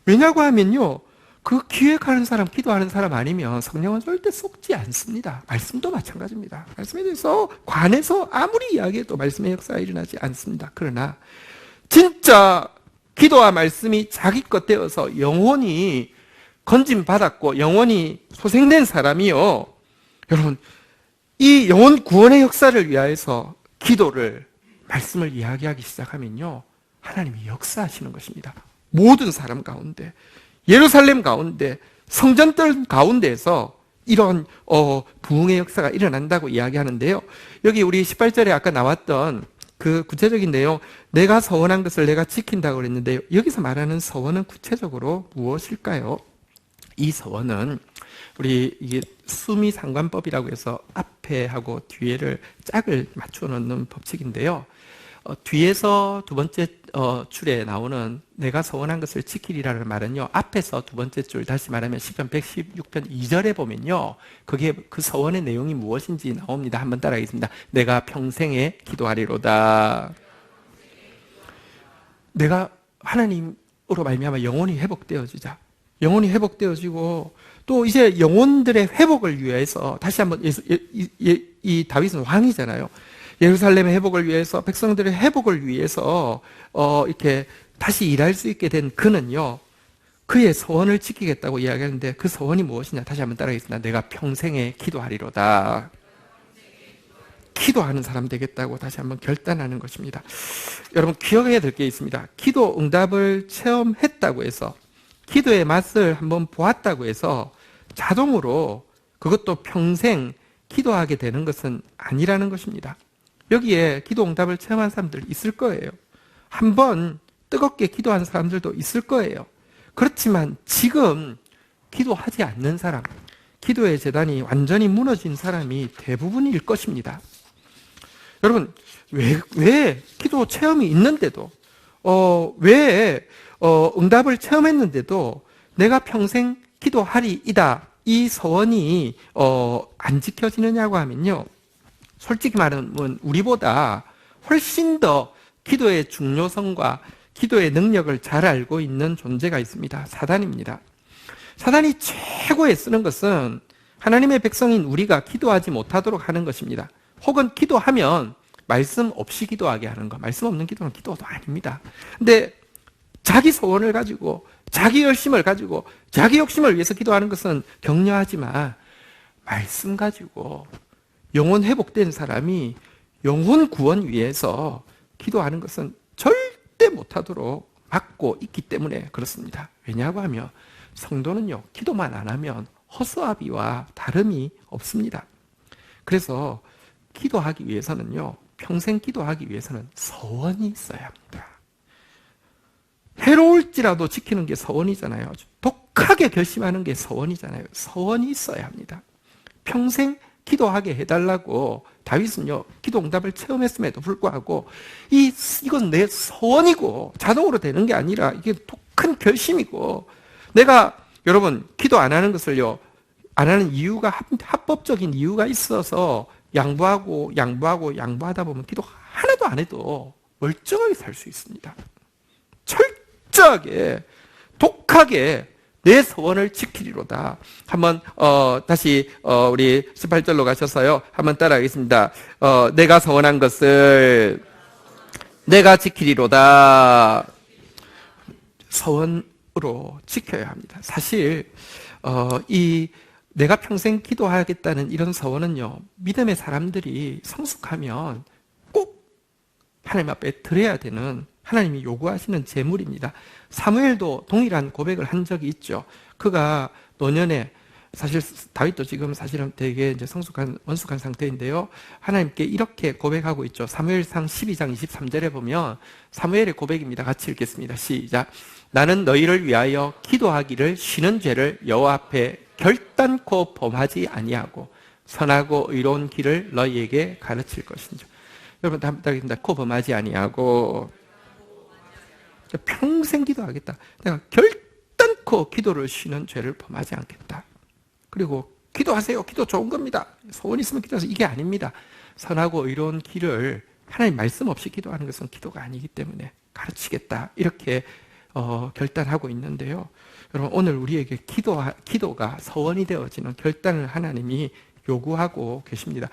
왜냐고 하면요, 그 기획하는 사람, 기도하는 사람 아니면 성령은 절대 쏟지 않습니다. 말씀도 마찬가지입니다. 말씀에 대해서 관해서 아무리 이야기해도 말씀의 역사가 일어나지 않습니다. 그러나 진짜 기도와 말씀이 자기 것 되어서 영혼이 건짐 받았고 영혼이 소생된 사람이요, 여러분, 이 영혼 구원의 역사를 위하여서 기도를, 말씀을 이야기하기 시작하면요, 하나님이 역사하시는 것입니다. 모든 사람 가운데, 예루살렘 가운데, 성전들 가운데에서 이런 부흥의 역사가 일어난다고 이야기하는데요. 여기 우리 18절에 아까 나왔던 그 구체적인 내용, 내가 서원한 것을 내가 지킨다고 그랬는데요. 여기서 말하는 서원은 구체적으로 무엇일까요? 이 서원은 우리 이게 수미상관법이라고 해서 앞에하고 뒤에를 짝을 맞춰 놓는 법칙인데요. 뒤에서 두 번째 줄에 나오는 내가 서원한 것을 지키리라는 말은요, 앞에서 두 번째 줄, 다시 말하면 시편 116편 2절에 보면요, 그게 그 서원의 내용이 무엇인지 나옵니다. 한번 따라하겠습니다. 내가 평생에 기도하리로다. 내가 하나님으로 말미암아 영혼이 회복되어지자, 영혼이 회복되어지고, 또 이제 영혼들의 회복을 위해서 다시 한번 이 다윗은 왕이잖아요. 예루살렘의 회복을 위해서, 백성들의 회복을 위해서 이렇게 다시 일할 수 있게 된 그는요, 그의 서원을 지키겠다고 이야기하는데, 그 서원이 무엇이냐? 다시 한번 따라하겠습니다. 내가 평생에 기도하리로다. 기도하는 사람 되겠다고 다시 한번 결단하는 것입니다. 여러분, 기억해야 될 게 있습니다. 기도 응답을 체험했다고 해서, 기도의 맛을 한번 보았다고 해서 자동으로 그것도 평생 기도하게 되는 것은 아니라는 것입니다. 여기에 기도 응답을 체험한 사람들 있을 거예요. 한번 뜨겁게 기도한 사람들도 있을 거예요. 그렇지만 지금 기도하지 않는 사람, 기도의 재단이 완전히 무너진 사람이 대부분일 것입니다. 여러분, 왜 기도 체험이 있는데도, 왜 응답을 체험했는데도 내가 평생 기도하리이다, 이 서원이 안 지켜지느냐고 하면요, 솔직히 말하면 우리보다 훨씬 더 기도의 중요성과 기도의 능력을 잘 알고 있는 존재가 있습니다. 사단입니다. 사단이 최고에 쓰는 것은 하나님의 백성인 우리가 기도하지 못하도록 하는 것입니다. 혹은 기도하면 말씀 없이 기도하게 하는 것. 말씀 없는 기도는 기도도 아닙니다. 근데 자기 소원을 가지고, 자기 열심을 가지고, 자기 욕심을 위해서 기도하는 것은 격려하지만, 말씀 가지고 영혼 회복된 사람이 영혼 구원 위해서 기도하는 것은 절대 못하도록 막고 있기 때문에 그렇습니다. 왜냐하고 하면 성도는요, 기도만 안 하면 허수아비와 다름이 없습니다. 그래서 기도하기 위해서는요, 평생 기도하기 위해서는 서원이 있어야 합니다. 해로울지라도 지키는 게 서원이잖아요. 아주 독하게 결심하는 게 서원이잖아요. 서원이 있어야 합니다. 평생 기도하게 해달라고 다윗은요, 기도 응답을 체험했음에도 불구하고 이건 내 서원이고 자동으로 되는 게 아니라 이게 독한 결심이고, 내가 여러분 기도 안 하는 것을요, 안 하는 이유가 합법적인 이유가 있어서 양보하다 보면 기도 하나도 안 해도 멀쩡하게 살 수 있습니다. 철저하게 독하게 내 소원을 지키리로다. 한번 다시 우리 18절로 가셔서요, 한번 따라하겠습니다. 내가 소원한 것을 내가 지키리로다. 소원으로 지켜야 합니다. 사실 이 내가 평생 기도하겠다는 이런 서원은요, 믿음의 사람들이 성숙하면 꼭 하나님 앞에 드려야 되는, 하나님이 요구하시는 제물입니다. 사무엘도 동일한 고백을 한 적이 있죠. 그가 노년에, 사실 다윗도 지금 사실은 되게 이제 원숙한 상태인데요, 하나님께 이렇게 고백하고 있죠. 사무엘상 12장 23절에 보면 사무엘의 고백입니다. 같이 읽겠습니다. 시작. 나는 너희를 위하여 기도하기를 쉬는 죄를 여호와 앞에 결단코 범하지 아니하고 선하고 의로운 길을 너희에게 가르칠 것인지. 여러분 다 따르겠습니다. 코 범하지 아니하고 평생 기도하겠다. 내가 결단코 기도를 쉬는 죄를 범하지 않겠다. 그리고 기도하세요. 기도 좋은 겁니다. 소원 있으면 기도하세요. 이게 아닙니다. 선하고 의로운 길을 하나님 말씀 없이 기도하는 것은 기도가 아니기 때문에 가르치겠다. 이렇게 결단하고 있는데요. 여러분 오늘 우리에게 기도가 서원이 되어지는 결단을 하나님이 요구하고 계십니다.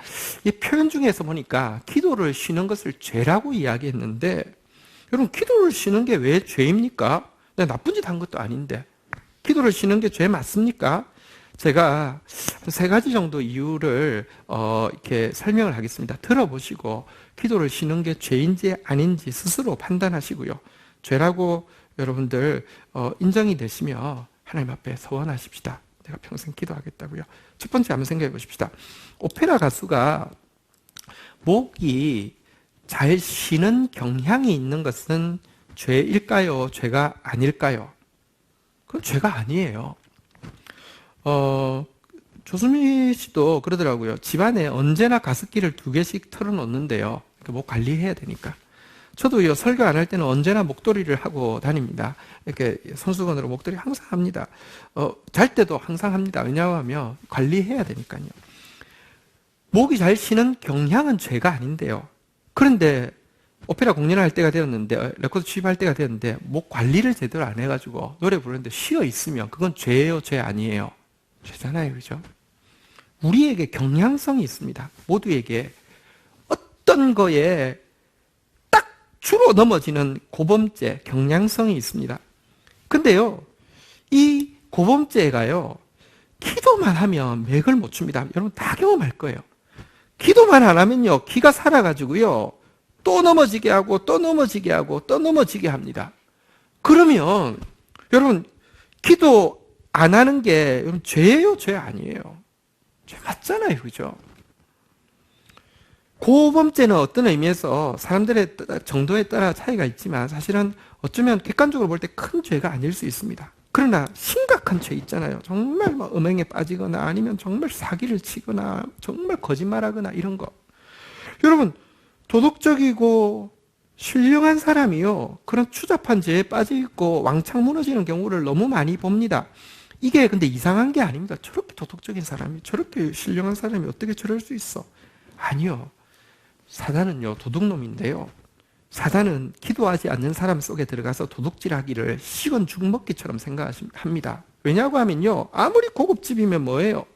이 표현 중에서 보니까 기도를 쉬는 것을 죄라고 이야기했는데, 여러분 기도를 쉬는 게 왜 죄입니까? 내가 나쁜 짓 한 것도 아닌데 기도를 쉬는 게 죄 맞습니까? 제가 한 3가지 정도 이유를 이렇게 설명을 하겠습니다. 들어보시고 기도를 쉬는 게 죄인지 아닌지 스스로 판단하시고요. 죄라고 여러분들 인정이 되시면 하나님 앞에 서원하십시다. 내가 평생 기도하겠다고요. 첫 번째 한번 생각해 보십시다. 오페라 가수가 목이 잘 쉬는 경향이 있는 것은 죄일까요? 죄가 아닐까요? 그건 죄가 아니에요. 조수미 씨도 그러더라고요. 집안에 언제나 가습기를 2개씩 틀어놓는데요. 목 관리해야 되니까. 저도요, 설교 안 할 때는 언제나 목도리를 하고 다닙니다. 이렇게 손수건으로 목도리 항상 합니다. 잘 때도 항상 합니다. 왜냐하면 관리해야 되니까요. 목이 잘 쉬는 경향은 죄가 아닌데요. 그런데 오페라 공연할 때가 되었는데, 레코드 취입할 때가 되었는데 목 관리를 제대로 안 해가지고 노래 부르는데 쉬어 있으면 그건 죄예요, 죄 아니에요? 죄잖아요, 그죠? 우리에게 경향성이 있습니다. 모두에게 어떤 거에 딱 주로 넘어지는 고범죄, 경향성이 있습니다. 근데요, 이 고범죄가요, 기도만 하면 맥을 못 춥니다. 여러분 다 경험할 거예요. 기도만 안 하면요, 기가 살아가지고요, 또 넘어지게 하고 또 넘어지게 하고 또 넘어지게 합니다. 그러면 여러분 기도 안 하는 게 여러분 죄예요, 죄 아니에요? 죄 맞잖아요, 그죠? 고범죄는 어떤 의미에서 사람들의 정도에 따라 차이가 있지만 사실은 어쩌면 객관적으로 볼 때 큰 죄가 아닐 수 있습니다. 그러나 심각한 죄 있잖아요. 정말 뭐 음행에 빠지거나 아니면 정말 사기를 치거나 정말 거짓말하거나 이런 거. 여러분 도덕적이고 신령한 사람이요, 그런 추잡한 죄에 빠져 있고 왕창 무너지는 경우를 너무 많이 봅니다. 이게 근데 이상한 게 아닙니다. 저렇게 도덕적인 사람이, 저렇게 신령한 사람이 어떻게 저럴 수 있어? 아니요. 사단은요, 도둑놈인데요. 사단은 기도하지 않는 사람 속에 들어가서 도둑질하기를 식은 죽먹기처럼 생각합니다. 왜냐고 하면요, 아무리 고급집이면 뭐예요?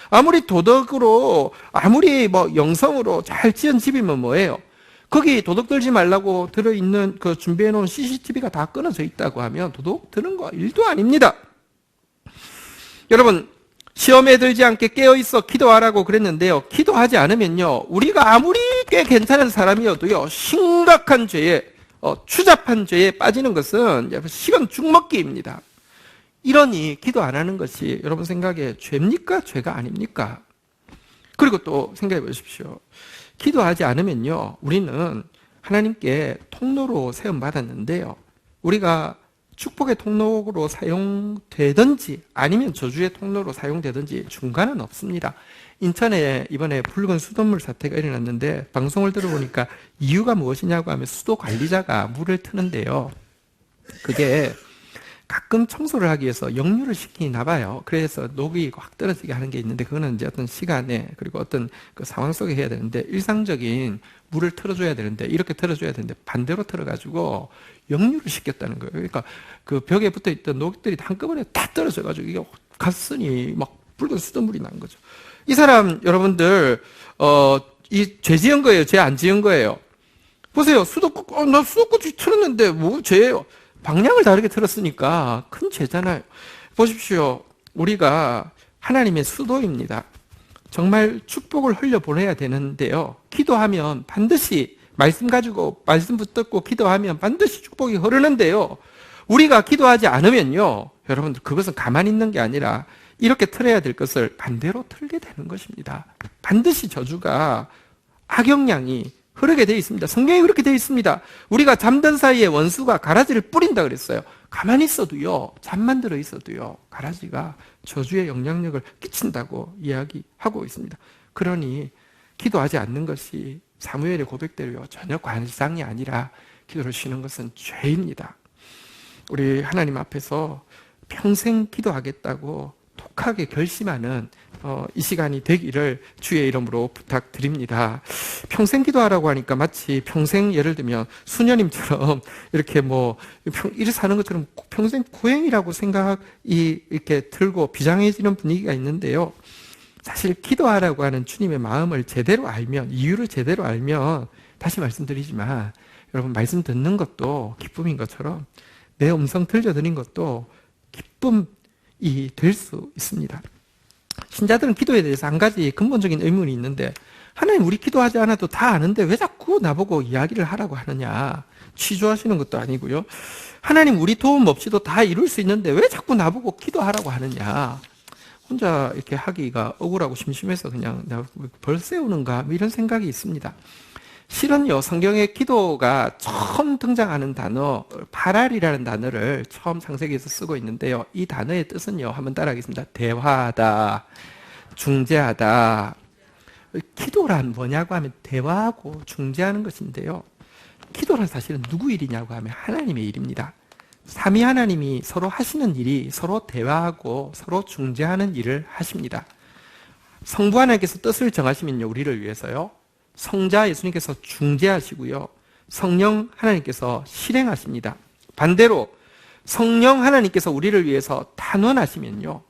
아무리 도덕으로, 아무리 뭐 영성으로 잘 지은 집이면 뭐예요? 거기 도둑 들지 말라고 들어있는 그 준비해놓은 CCTV가 다 끊어져 있다고 하면 도둑 드는 거 일도 아닙니다. 여러분, 시험에 들지 않게 깨어있어 기도하라고 그랬는데요, 기도하지 않으면요, 우리가 아무리 꽤 괜찮은 사람이어도요, 심각한 죄에, 추잡한 죄에 빠지는 것은 식은 죽먹기입니다. 이러니 기도 안 하는 것이 여러분 생각에 죄입니까? 죄가 아닙니까? 그리고 또 생각해 보십시오. 기도하지 않으면요, 우리는 하나님께 통로로 세움받았는데요, 우리가 축복의 통로로 사용되든지 아니면 저주의 통로로 사용되든지 중간은 없습니다. 인천에 이번에 붉은 수돗물 사태가 일어났는데 방송을 들어보니까 이유가 무엇이냐고 하면 수도 관리자가 물을 트는데요, 그게 가끔 청소를 하기 위해서 역류를 시키나 봐요. 그래서 녹이 확 떨어지게 하는 게 있는데 그거는 이제 어떤 시간에 그리고 어떤 그 상황 속에 해야 되는데, 일상적인 물을 틀어줘야 되는데 이렇게 틀어줘야 되는데 반대로 틀어가지고 역류를 시켰다는 거예요. 그러니까 그 벽에 붙어있던 녹들이 한꺼번에 다 떨어져가지고 이게 갔으니 막 붉은 수돗물이 난 거죠. 이 사람 여러분들 이 죄 지은 거예요, 죄 안 지은 거예요? 보세요. 수도꼭지 나 수도꼭지 틀었는데 뭐 죄예요? 방향을 다르게 틀었으니까 큰 죄잖아요. 보십시오. 우리가 하나님의 수도입니다. 정말 축복을 흘려보내야 되는데요, 기도하면 반드시 말씀 가지고 말씀 붙잡고 기도하면 반드시 축복이 흐르는데요, 우리가 기도하지 않으면요, 여러분들 그것은 가만히 있는 게 아니라 이렇게 틀어야 될 것을 반대로 틀게 되는 것입니다. 반드시 저주가, 악영향이 흐르게 되어 있습니다. 성경에 그렇게 되어 있습니다. 우리가 잠든 사이에 원수가 가라지를 뿌린다 그랬어요. 가만히 있어도요, 잠만 들어 있어도요, 가라지가 저주의 영향력을 끼친다고 이야기하고 있습니다. 그러니 기도하지 않는 것이 사무엘의 고백대로요, 전혀 관상이 아니라 기도를 쉬는 것은 죄입니다. 우리 하나님 앞에서 평생 기도하겠다고 독하게 결심하는 이 시간이 되기를 주의 이름으로 부탁드립니다. 평생 기도하라고 하니까 마치 평생, 예를 들면 수녀님처럼 이렇게 뭐 이렇게 사는 것처럼 평생 고행이라고 생각이 이렇게 들고 비장해지는 분위기가 있는데요, 사실 기도하라고 하는 주님의 마음을 제대로 알면, 이유를 제대로 알면, 다시 말씀드리지만 여러분 말씀 듣는 것도 기쁨인 것처럼 내 음성 들려드린 것도 기쁨이 될 수 있습니다. 신자들은 기도에 대해서 한 가지 근본적인 의문이 있는데, 하나님 우리 기도하지 않아도 다 아는데 왜 자꾸 나보고 이야기를 하라고 하느냐. 취조하시는 것도 아니고요. 하나님 우리 도움 없이도 다 이룰 수 있는데 왜 자꾸 나보고 기도하라고 하느냐. 혼자 이렇게 하기가 억울하고 심심해서 그냥 내가 벌 세우는가 이런 생각이 있습니다. 실은요, 성경에 기도가 처음 등장하는 단어 파랄이라는 단어를 처음 창세기에서 쓰고 있는데요. 이 단어의 뜻은요, 한번 따라하겠습니다. 대화하다, 중재하다. 기도란 뭐냐고 하면 대화하고 중재하는 것인데요. 기도란 사실은 누구 일이냐고 하면 하나님의 일입니다. 삼위 하나님이 서로 하시는 일이 서로 대화하고 서로 중재하는 일을 하십니다. 성부 하나님께서 뜻을 정하시면요, 우리를 위해서요, 성자 예수님께서 중재하시고요, 성령 하나님께서 실행하십니다. 반대로 성령 하나님께서 우리를 위해서 단원하시면요,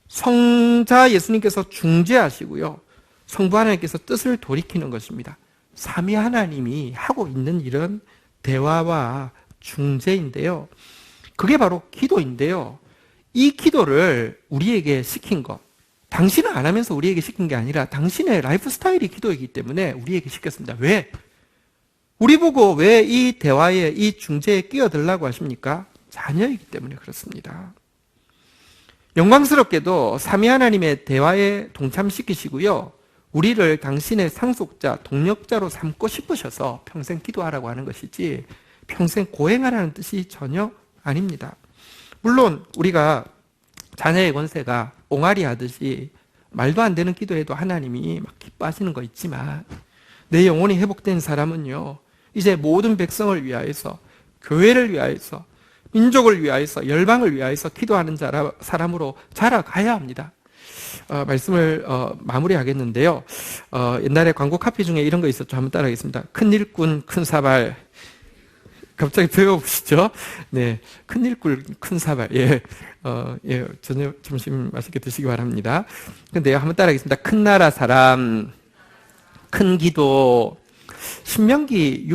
성자 예수님께서 중재하시고요, 성부 하나님께서 뜻을 돌이키는 것입니다. 삼위 하나님이 하고 있는 일은 대화와 중재인데요. 그게 바로 기도인데요. 이 기도를 우리에게 시킨 것, 당신은 안 하면서 우리에게 시킨 게 아니라 당신의 라이프 스타일이 기도이기 때문에 우리에게 시켰습니다. 왜? 우리 보고 왜 이 대화에, 이 중재에 끼어들라고 하십니까? 자녀이기 때문에 그렇습니다. 영광스럽게도 삼위 하나님의 대화에 동참시키시고요, 우리를 당신의 상속자, 동력자로 삼고 싶으셔서 평생 기도하라고 하는 것이지 평생 고행하라는 뜻이 전혀 아닙니다. 물론 우리가 자녀의 권세가 옹알이 하듯이 말도 안 되는 기도해도 하나님이 막 기뻐하시는 거 있지만, 내 영혼이 회복된 사람은요, 이제 모든 백성을 위하여서, 교회를 위하여서, 민족을 위하여서, 열방을 위하여서 기도하는 사람으로 자라가야 합니다. 말씀을 마무리하겠는데요. 옛날에 광고 카피 중에 이런 거 있었죠. 한번 따라하겠습니다. 큰 일꾼 큰 사발. 갑자기 배워보시죠. 네, 큰 일꾼 큰 사발. 예, 저녁 점심 맛있게 드시기 바랍니다. 근데요, 한번 따라하겠습니다. 큰 나라 사람, 큰 기도. 신명기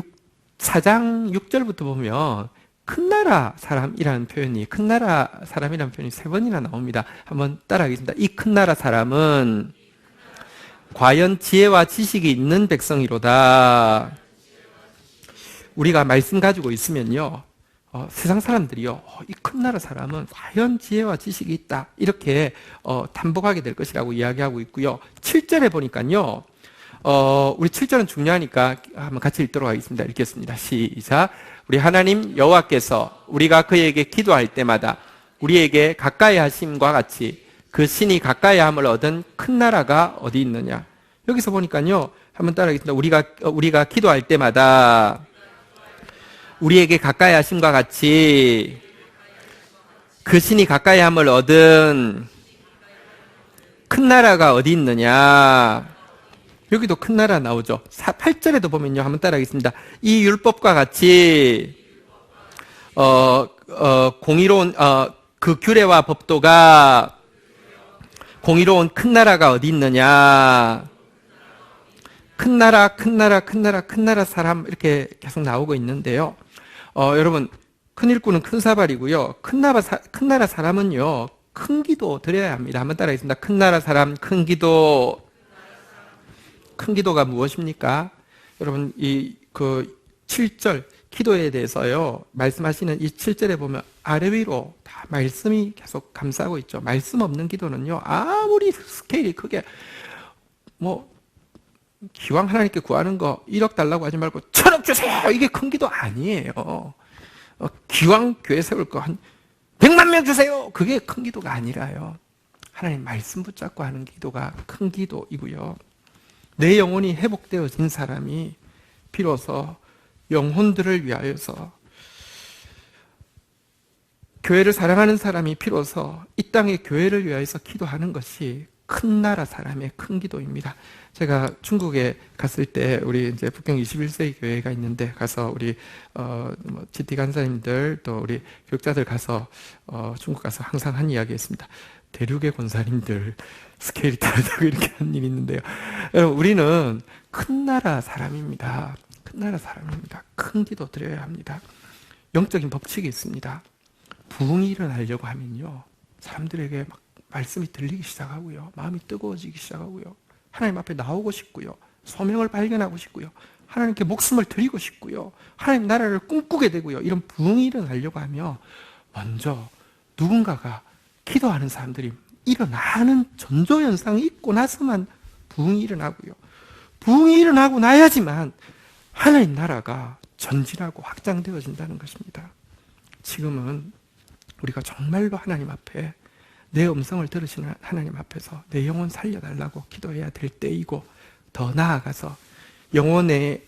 4장 6절부터 보면 큰 나라 사람이라는 표현이, 큰 나라 사람이라는 표현이 3번이나 나옵니다. 한번 따라하겠습니다. 이 큰 나라 사람은 과연 지혜와 지식이 있는 백성이로다. 우리가 말씀 가지고 있으면요, 세상 사람들이요, 이 큰 나라 사람은 과연 지혜와 지식이 있다, 이렇게 탐복하게 될 것이라고 이야기하고 있고요. 7절에 보니까요, 우리 7절은 중요하니까 한번 같이 읽도록 하겠습니다. 읽겠습니다. 시작. 우리 하나님 여호와께서 우리가 그에게 기도할 때마다 우리에게 가까이 하심과 같이 그 신이 가까이 함을 얻은 큰 나라가 어디 있느냐. 여기서 보니까요, 한번 따라하겠습니다. 우리가 기도할 때마다 우리에게 가까이 하심과 같이 그 신이 가까이 함을 얻은 큰 나라가 어디 있느냐. 여기도 큰 나라 나오죠. 8절에도 보면요, 한번 따라하겠습니다. 이 율법과 같이 공의로운 그 규례와 법도가 공의로운 큰 나라가 어디 있느냐. 큰 나라, 큰 나라, 큰 나라, 큰 나라 사람, 이렇게 계속 나오고 있는데요. 여러분, 큰 일꾼은 큰 사발이고요. 큰 나라 사람은요, 큰 기도 드려야 합니다. 한번 따라하겠습니다. 큰 나라 사람, 큰 기도. 큰 기도가 무엇입니까? 여러분, 그 7절 기도에 대해서요, 말씀하시는 이 7절에 보면 아래 위로 다 말씀이 계속 감싸고 있죠. 말씀 없는 기도는요, 아무리 스케일이 크게 기왕 하나님께 구하는 거 1억 달라고 하지 말고 1000억 주세요, 이게 큰 기도 아니에요. 기왕 교회 세울 거 한 100만 명 주세요, 그게 큰 기도가 아니라요, 하나님 말씀 붙잡고 하는 기도가 큰 기도이고요. 내 영혼이 회복되어진 사람이 비로소 영혼들을 위하여서, 교회를 사랑하는 사람이 비로소 이 땅의 교회를 위하여서 기도하는 것이 큰 나라 사람의 큰 기도입니다. 제가 중국에 갔을 때, 우리 이제 북경 21세기 교회가 있는데 가서 우리 GT 간사님들 또 우리 교육자들 가서 중국 가서 항상 한 이야기했습니다. 대륙의 권사님들 스케일이 다르다고 이렇게 한 일이 있는데요. 여러분, 우리는 큰 나라 사람입니다. 큰 나라 사람입니다. 큰 기도 드려야 합니다. 영적인 법칙이 있습니다. 부흥이 일어나려고 하면요, 사람들에게 막 말씀이 들리기 시작하고요. 마음이 뜨거워지기 시작하고요. 하나님 앞에 나오고 싶고요. 소명을 발견하고 싶고요. 하나님께 목숨을 드리고 싶고요. 하나님 나라를 꿈꾸게 되고요. 이런 부흥이 일어나려고 하며 먼저 누군가가 기도하는 사람들이 일어나는 전조현상이 있고 나서만 부흥이 일어나고요. 부흥이 일어나고 나야지만 하나님 나라가 전진하고 확장되어진다는 것입니다. 지금은 우리가 정말로 하나님 앞에 내 음성을 들으시는 하나님 앞에서 내 영혼 살려달라고 기도해야 될 때이고, 더 나아가서 영혼의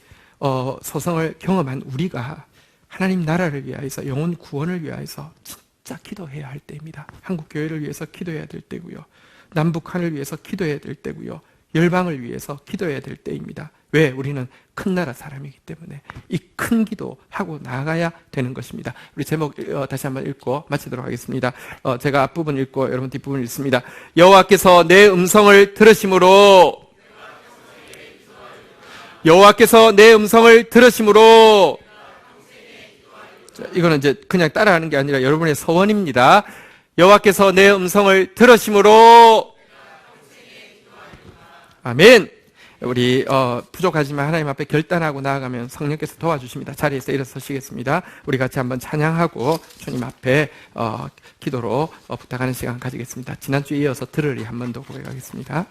소성을 경험한 우리가 하나님 나라를 위하여서, 영혼 구원을 위하여서 진짜 기도해야 할 때입니다. 한국 교회를 위해서 기도해야 될 때고요. 남북한을 위해서 기도해야 될 때고요. 열방을 위해서 기도해야 될 때입니다. 왜? 우리는 큰 나라 사람이기 때문에 이 큰 기도하고 나아가야 되는 것입니다. 우리 제목 다시 한번 읽고 마치도록 하겠습니다. 제가 앞부분 읽고 여러분 뒷부분 읽습니다. 여호와께서 내 음성을 들으심으로, 여호와께서 내 음성을 들으심으로. 자, 이거는 이제 그냥 따라하는 게 아니라 여러분의 서원입니다. 여호와께서 내 음성을 들으심으로. 아멘. 우리 부족하지만 하나님 앞에 결단하고 나아가면 성령께서 도와주십니다. 자리에서 일어서시겠습니다. 우리 같이 한번 찬양하고 주님 앞에 기도로 부탁하는 시간 가지겠습니다. 지난주에 이어서 들으리 한 번 더 고백하겠습니다.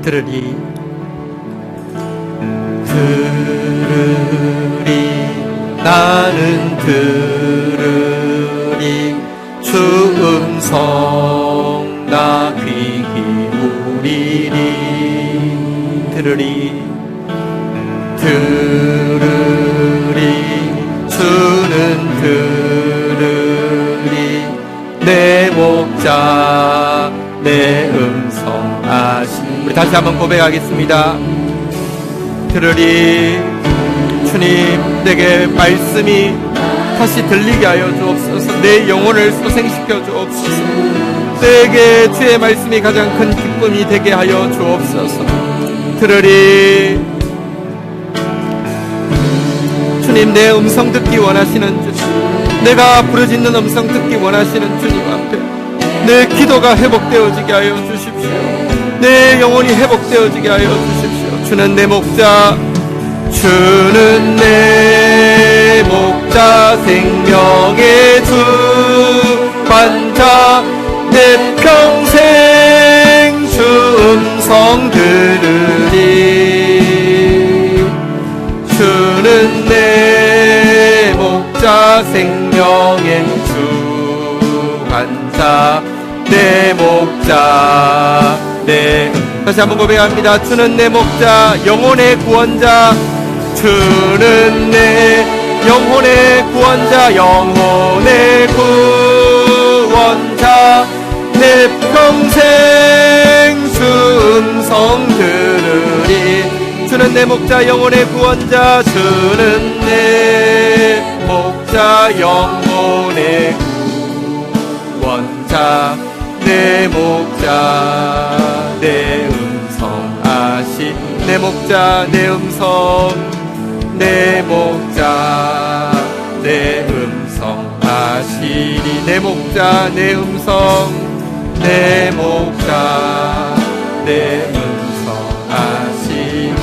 들으리 나는 들으리 주 음성 나 귀 기울이리. 들으리 주는 들으리 내 목자 내 음성 아시. 우리 다시 한번 고백하겠습니다. 들으리 주님, 내게 말씀이 다시 들리게 하여 주옵소서. 내 영혼을 소생시켜 주옵소서. 내게 주의 말씀이 가장 큰 기쁨이 되게 하여 주옵소서. 들으리 주님, 내 음성 듣기 원하시는 주님, 내가 부르짖는 음성 듣기 원하시는 주님 앞에 내 기도가 회복되어지게 하여 주십시오. 내 영혼이 회복되어지게 하여 주십시오. 주는 내 목자, 주는 내 목자, 생명의 주관자, 내 평생 주 음성 들으리. 주는 내 목자, 생명의 주관자, 내 목자, 다시 한번 고백합니다. 주는 내 목자, 영혼의 구원자. 주는 내 영혼의 구원자, 영혼의 구원자, 내 평생 주 음성 들으리. 주는 내 목자, 영혼의 구원자. 주는 내 목자, 영혼의 구원자, 내 목자 내 음성 아시. 내 목자 내 음성, 내 목자 내 음성 아시리. 내 목자 내 음성, 내 목자 내 음성 아시리.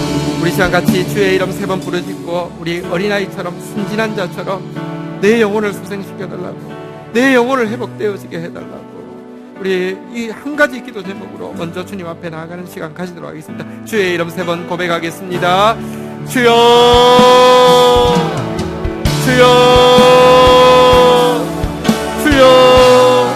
우리 시간 같이 주의 이름 3번 부르짖고 우리 어린아이처럼 순진한 자처럼 내 영혼을 소생시켜달라고, 내 영혼을 회복되어지게 해달라고, 우리 이 한 가지 기도 제목으로 먼저 주님 앞에 나아가는 시간 가지도록 하겠습니다. 주의 이름 3번 고백하겠습니다. 주여, 주여, 주여.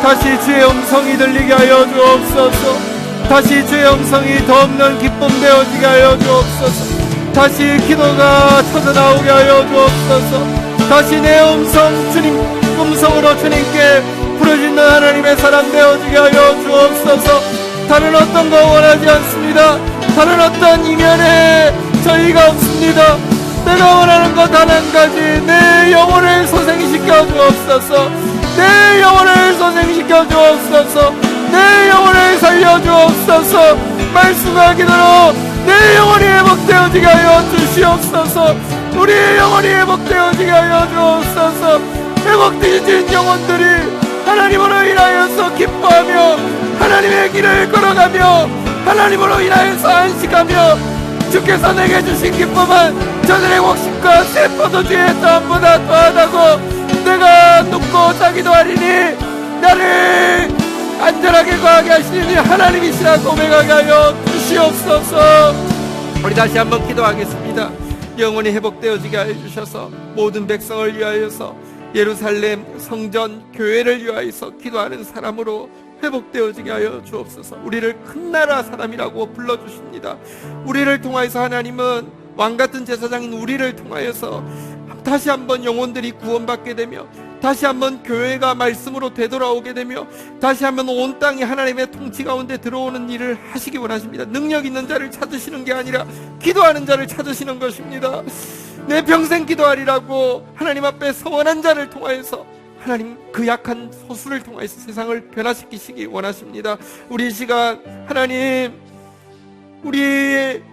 다시 주의 음성이 들리게 하여 주옵소서. 다시 주의 음성이 더 없는 기쁨 되어지게 하여 주옵소서. 다시 기도가 터져나오게 하여 주옵소서. 다시 내 음성, 주님 음성으로 주님께 부르짖는 하나님의 사람 되어지게 하여 주옵소서. 다른 어떤 거 원하지 않습니다. 다른 어떤 이면에 저희가 없습니다. 내가 원하는 것 단 한 가지, 내 영혼을 소생시켜 주옵소서. 내 영혼을 소생시켜 주옵소서. 내 영혼을 살려주옵소서. 말씀과 기도로 내 영혼이 회복되어지게 하여 주시옵소서. 우리의 영혼이 회복되어지게 하여 주옵소서. 회복되어진 영혼들이 하나님으로 인하여서 기뻐하며 하나님의 길을 걸어가며 하나님으로 인하여서 안식하며 주께서 내게 주신 기쁨은 저들의 곡식과 새 포도주의 떡보다 더하다고 내가 눕고 자기도 하리니 나를 안전하게 거하게 하시니 하나님이시라 고백하게 하여 주시옵소서. 우리 다시 한번 기도하겠습니다. 영혼이 회복되어지게 하여 주셔서 모든 백성을 위하여서 예루살렘 성전 교회를 위하여서 기도하는 사람으로 회복되어지게 하여 주옵소서. 우리를 큰 나라 사람이라고 불러주십니다. 우리를 통하여서 하나님은 왕같은 제사장인 우리를 통하여서 다시 한번 영혼들이 구원받게 되며 다시 한번 교회가 말씀으로 되돌아오게 되며 다시 한번 온 땅이 하나님의 통치 가운데 들어오는 일을 하시기 원하십니다. 능력 있는 자를 찾으시는 게 아니라 기도하는 자를 찾으시는 것입니다. 내 평생 기도하리라고 하나님 앞에 서원한 자를 통하여서 하나님 그 약한 소수를 통해서 세상을 변화시키시기 원하십니다. 우리 시간 하나님 우리의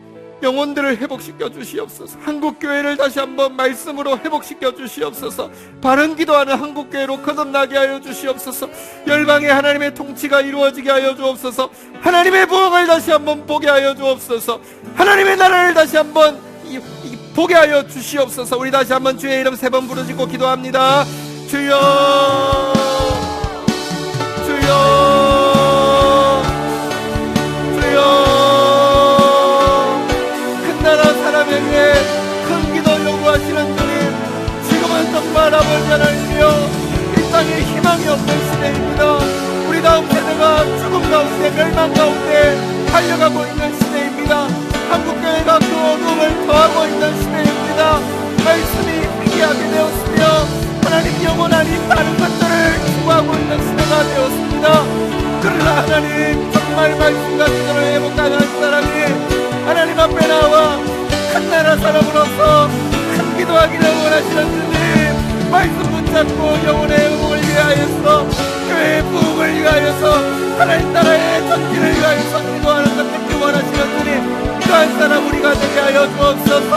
영혼들을 회복시켜 주시옵소서. 한국교회를 다시 한번 말씀으로 회복시켜 주시옵소서. 바른 기도하는 한국교회로 거듭나게 하여 주시옵소서. 열방의 하나님의 통치가 이루어지게 하여 주옵소서. 하나님의 부흥을 다시 한번 보게 하여 주옵소서. 하나님의 나라를 다시 한번 보게 하여 주시옵소서. 우리 다시 한번 주의 이름 3번 부르짖고 기도합니다. 주여 주여 주여. 큰 나라 사람에게 큰 기도 요구하시는 주님, 지금은 정말 아버지 하나님이여 이 땅에 희망이 없는 시대입니다. 우리 다음 세대가 죽음 가운데 멸망 가운데 달려가고 있는 시대입니다. 한국교회가 그 어둠을 더하고 있는 시대입니다. 말씀이 회개하게 되었으며 하나님 영원한 이 다른 것들을 추구하고 있는 시대가 되었습니다. 그러나 하나님 정말 말씀과 기도를 회복하는 사람이 하나님 앞에 나와 큰 나라 사람으로서 큰 기도하기를 원하시는 주님, 말씀 붙잡고 영혼의 회복을 위하여서 교회의 부흥을 위하여서 하나님 나라의 전기를 위하여서 기도하는 것 듣기 원하시는 주님, 그한 사람 우리가 되게 하여 주옵소서.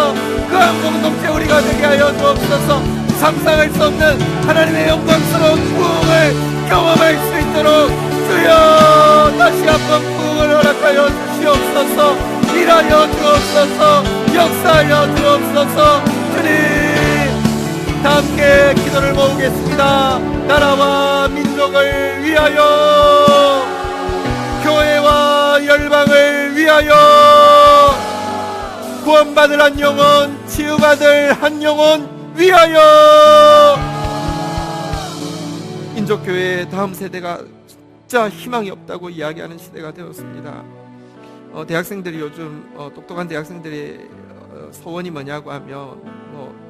그한 공동체 우리가 되게 하여 주옵소서. 상상할 수 없는 하나님의 영광스러운 부흥을 경험할 수 있도록 주여 다시 한번 부흥을 허락하여 주시옵소서. 일하여 주옵소서. 역사하여 주옵소서. 주님, 다 함께 기도를 모으겠습니다. 나라와 민족을 위하여, 교회와 열방을 위하여, 구원받을 한 영혼, 치유받을 한 영혼 위하여. 인족교회의 다음 세대가 진짜 희망이 없다고 이야기하는 시대가 되었습니다. 대학생들이 요즘 똑똑한 대학생들의 소원이 뭐냐고 하면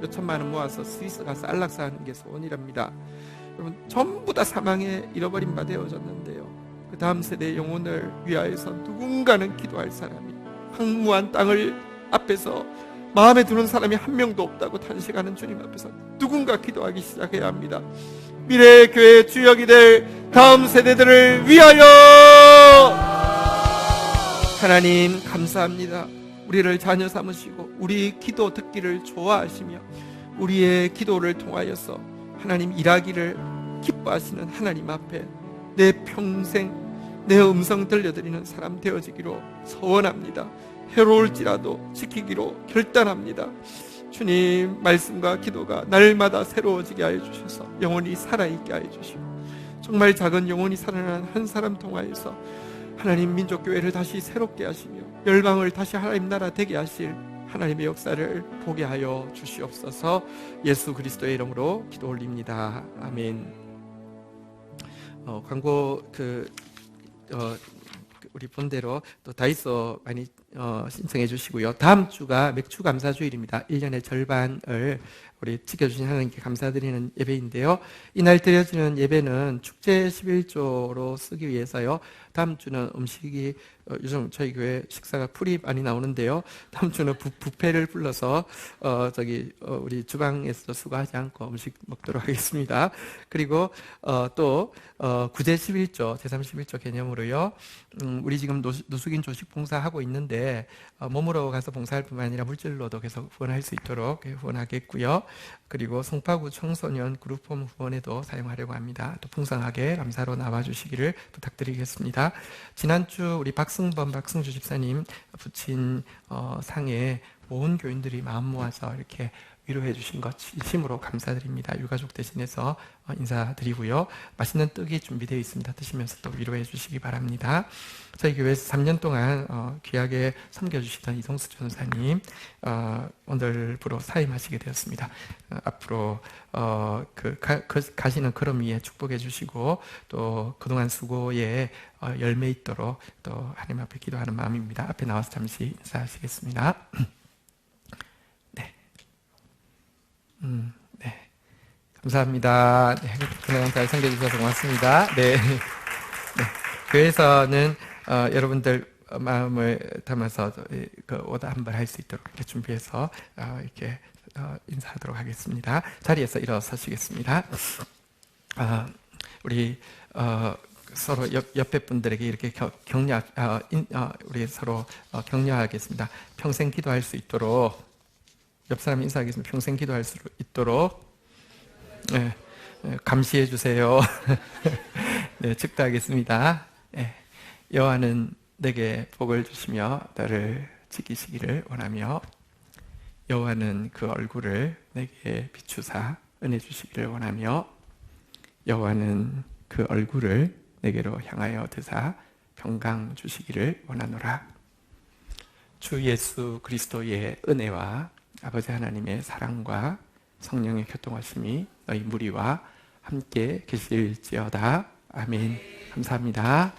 몇 천만 원 모아서 스위스 가서 안락사하는 게 소원이랍니다. 여러분, 전부 다 사망에 잃어버린 바 되어졌는데요, 그 다음 세대의 영혼을 위하여서 누군가는 기도할 사람이, 황무한 땅을 앞에서 마음에 드는 사람이 한 명도 없다고 탄식하는 주님 앞에서 누군가 기도하기 시작해야 합니다. 미래의 교회의 주역이 될 다음 세대들을 위하여. 하나님 감사합니다. 우리를 자녀 삼으시고 우리 기도 듣기를 좋아하시며 우리의 기도를 통하여서 하나님 일하기를 기뻐하시는 하나님 앞에 내 평생 내 음성 들려드리는 사람 되어지기로 소원합니다. 해로울지라도 지키기로 결단합니다. 주님, 말씀과 기도가 날마다 새로워지게 하여 주셔서 영혼이 살아있게 하여 주시고 정말 작은 영혼이 살아난 한 사람 통하여서 하나님 민족교회를 다시 새롭게 하시며 열방을 다시 하나님 나라 되게 하실 하나님의 역사를 보게 하여 주시옵소서. 예수 그리스도의 이름으로 기도 올립니다. 아멘. 광고 우리 본대로 또 다이소 많이 신청해 주시고요. 다음 주가 맥주 감사주일입니다. 1년의 절반을 우리 지켜주신 하나님께 감사드리는 예배인데요. 이날 드려지는 예배는 축제 11조로 쓰기 위해서요. 다음 주는 음식이 요즘 저희 교회 식사가 풀이 많이 나오는데요. 다음 주는 뷔페를 불러서 우리 주방에서 수고하지 않고 음식 먹도록 하겠습니다. 그리고 또 구제 11조, 제3 11조 개념으로요. 우리 지금 노숙인 조식 봉사하고 있는데 몸으로 가서 봉사할 뿐만 아니라 물질로도 계속 후원할 수 있도록 후원하겠고요. 그리고 송파구 청소년 그룹홈 후원에도 사용하려고 합니다. 또 풍성하게 감사로 나와주시기를 부탁드리겠습니다. 지난주 우리 박승주 집사님 붙인 상에 온 교인들이 마음 모아서 이렇게 위로해 주신 것 진심으로 감사드립니다. 유가족 대신해서 인사드리고요. 맛있는 떡이 준비되어 있습니다. 드시면서 또 위로해 주시기 바랍니다. 저희 교회에서 3년 동안 귀하게 섬겨주시던 이동수 전사님 오늘부로 사임하시게 되었습니다. 앞으로 가시는 걸음 위에 축복해 주시고 또 그동안 수고에 열매 있도록 또 하나님 앞에 기도하는 마음입니다. 앞에 나와서 잠시 인사하시겠습니다. 네. 감사합니다. 네, 그냥 잘 섬겨주셔서 고맙습니다. 네. 네. 교회에서는 여러분들 마음을 담아서 오다 한 번 할 수 있도록 이렇게 준비해서 이렇게 인사하도록 하겠습니다. 자리에서 일어서시겠습니다. 우리 서로 옆에 분들에게 이렇게 우리 서로 격려하겠습니다. 평생 기도할 수 있도록. 옆 사람 인사하겠습니다. 평생 기도할 수 있도록 감시해 주세요. 네, 축도하겠습니다. 네, 여호와는 내게 복을 주시며 너를 지키시기를 원하며 여호와는 그 얼굴을 내게 비추사 은혜 주시기를 원하며 여호와는 그 얼굴을 내게로 향하여 드사 평강 주시기를 원하노라. 주 예수 그리스도의 은혜와 아버지 하나님의 사랑과 성령의 교통하심이 너희 무리와 함께 계실지어다. 아멘. 감사합니다.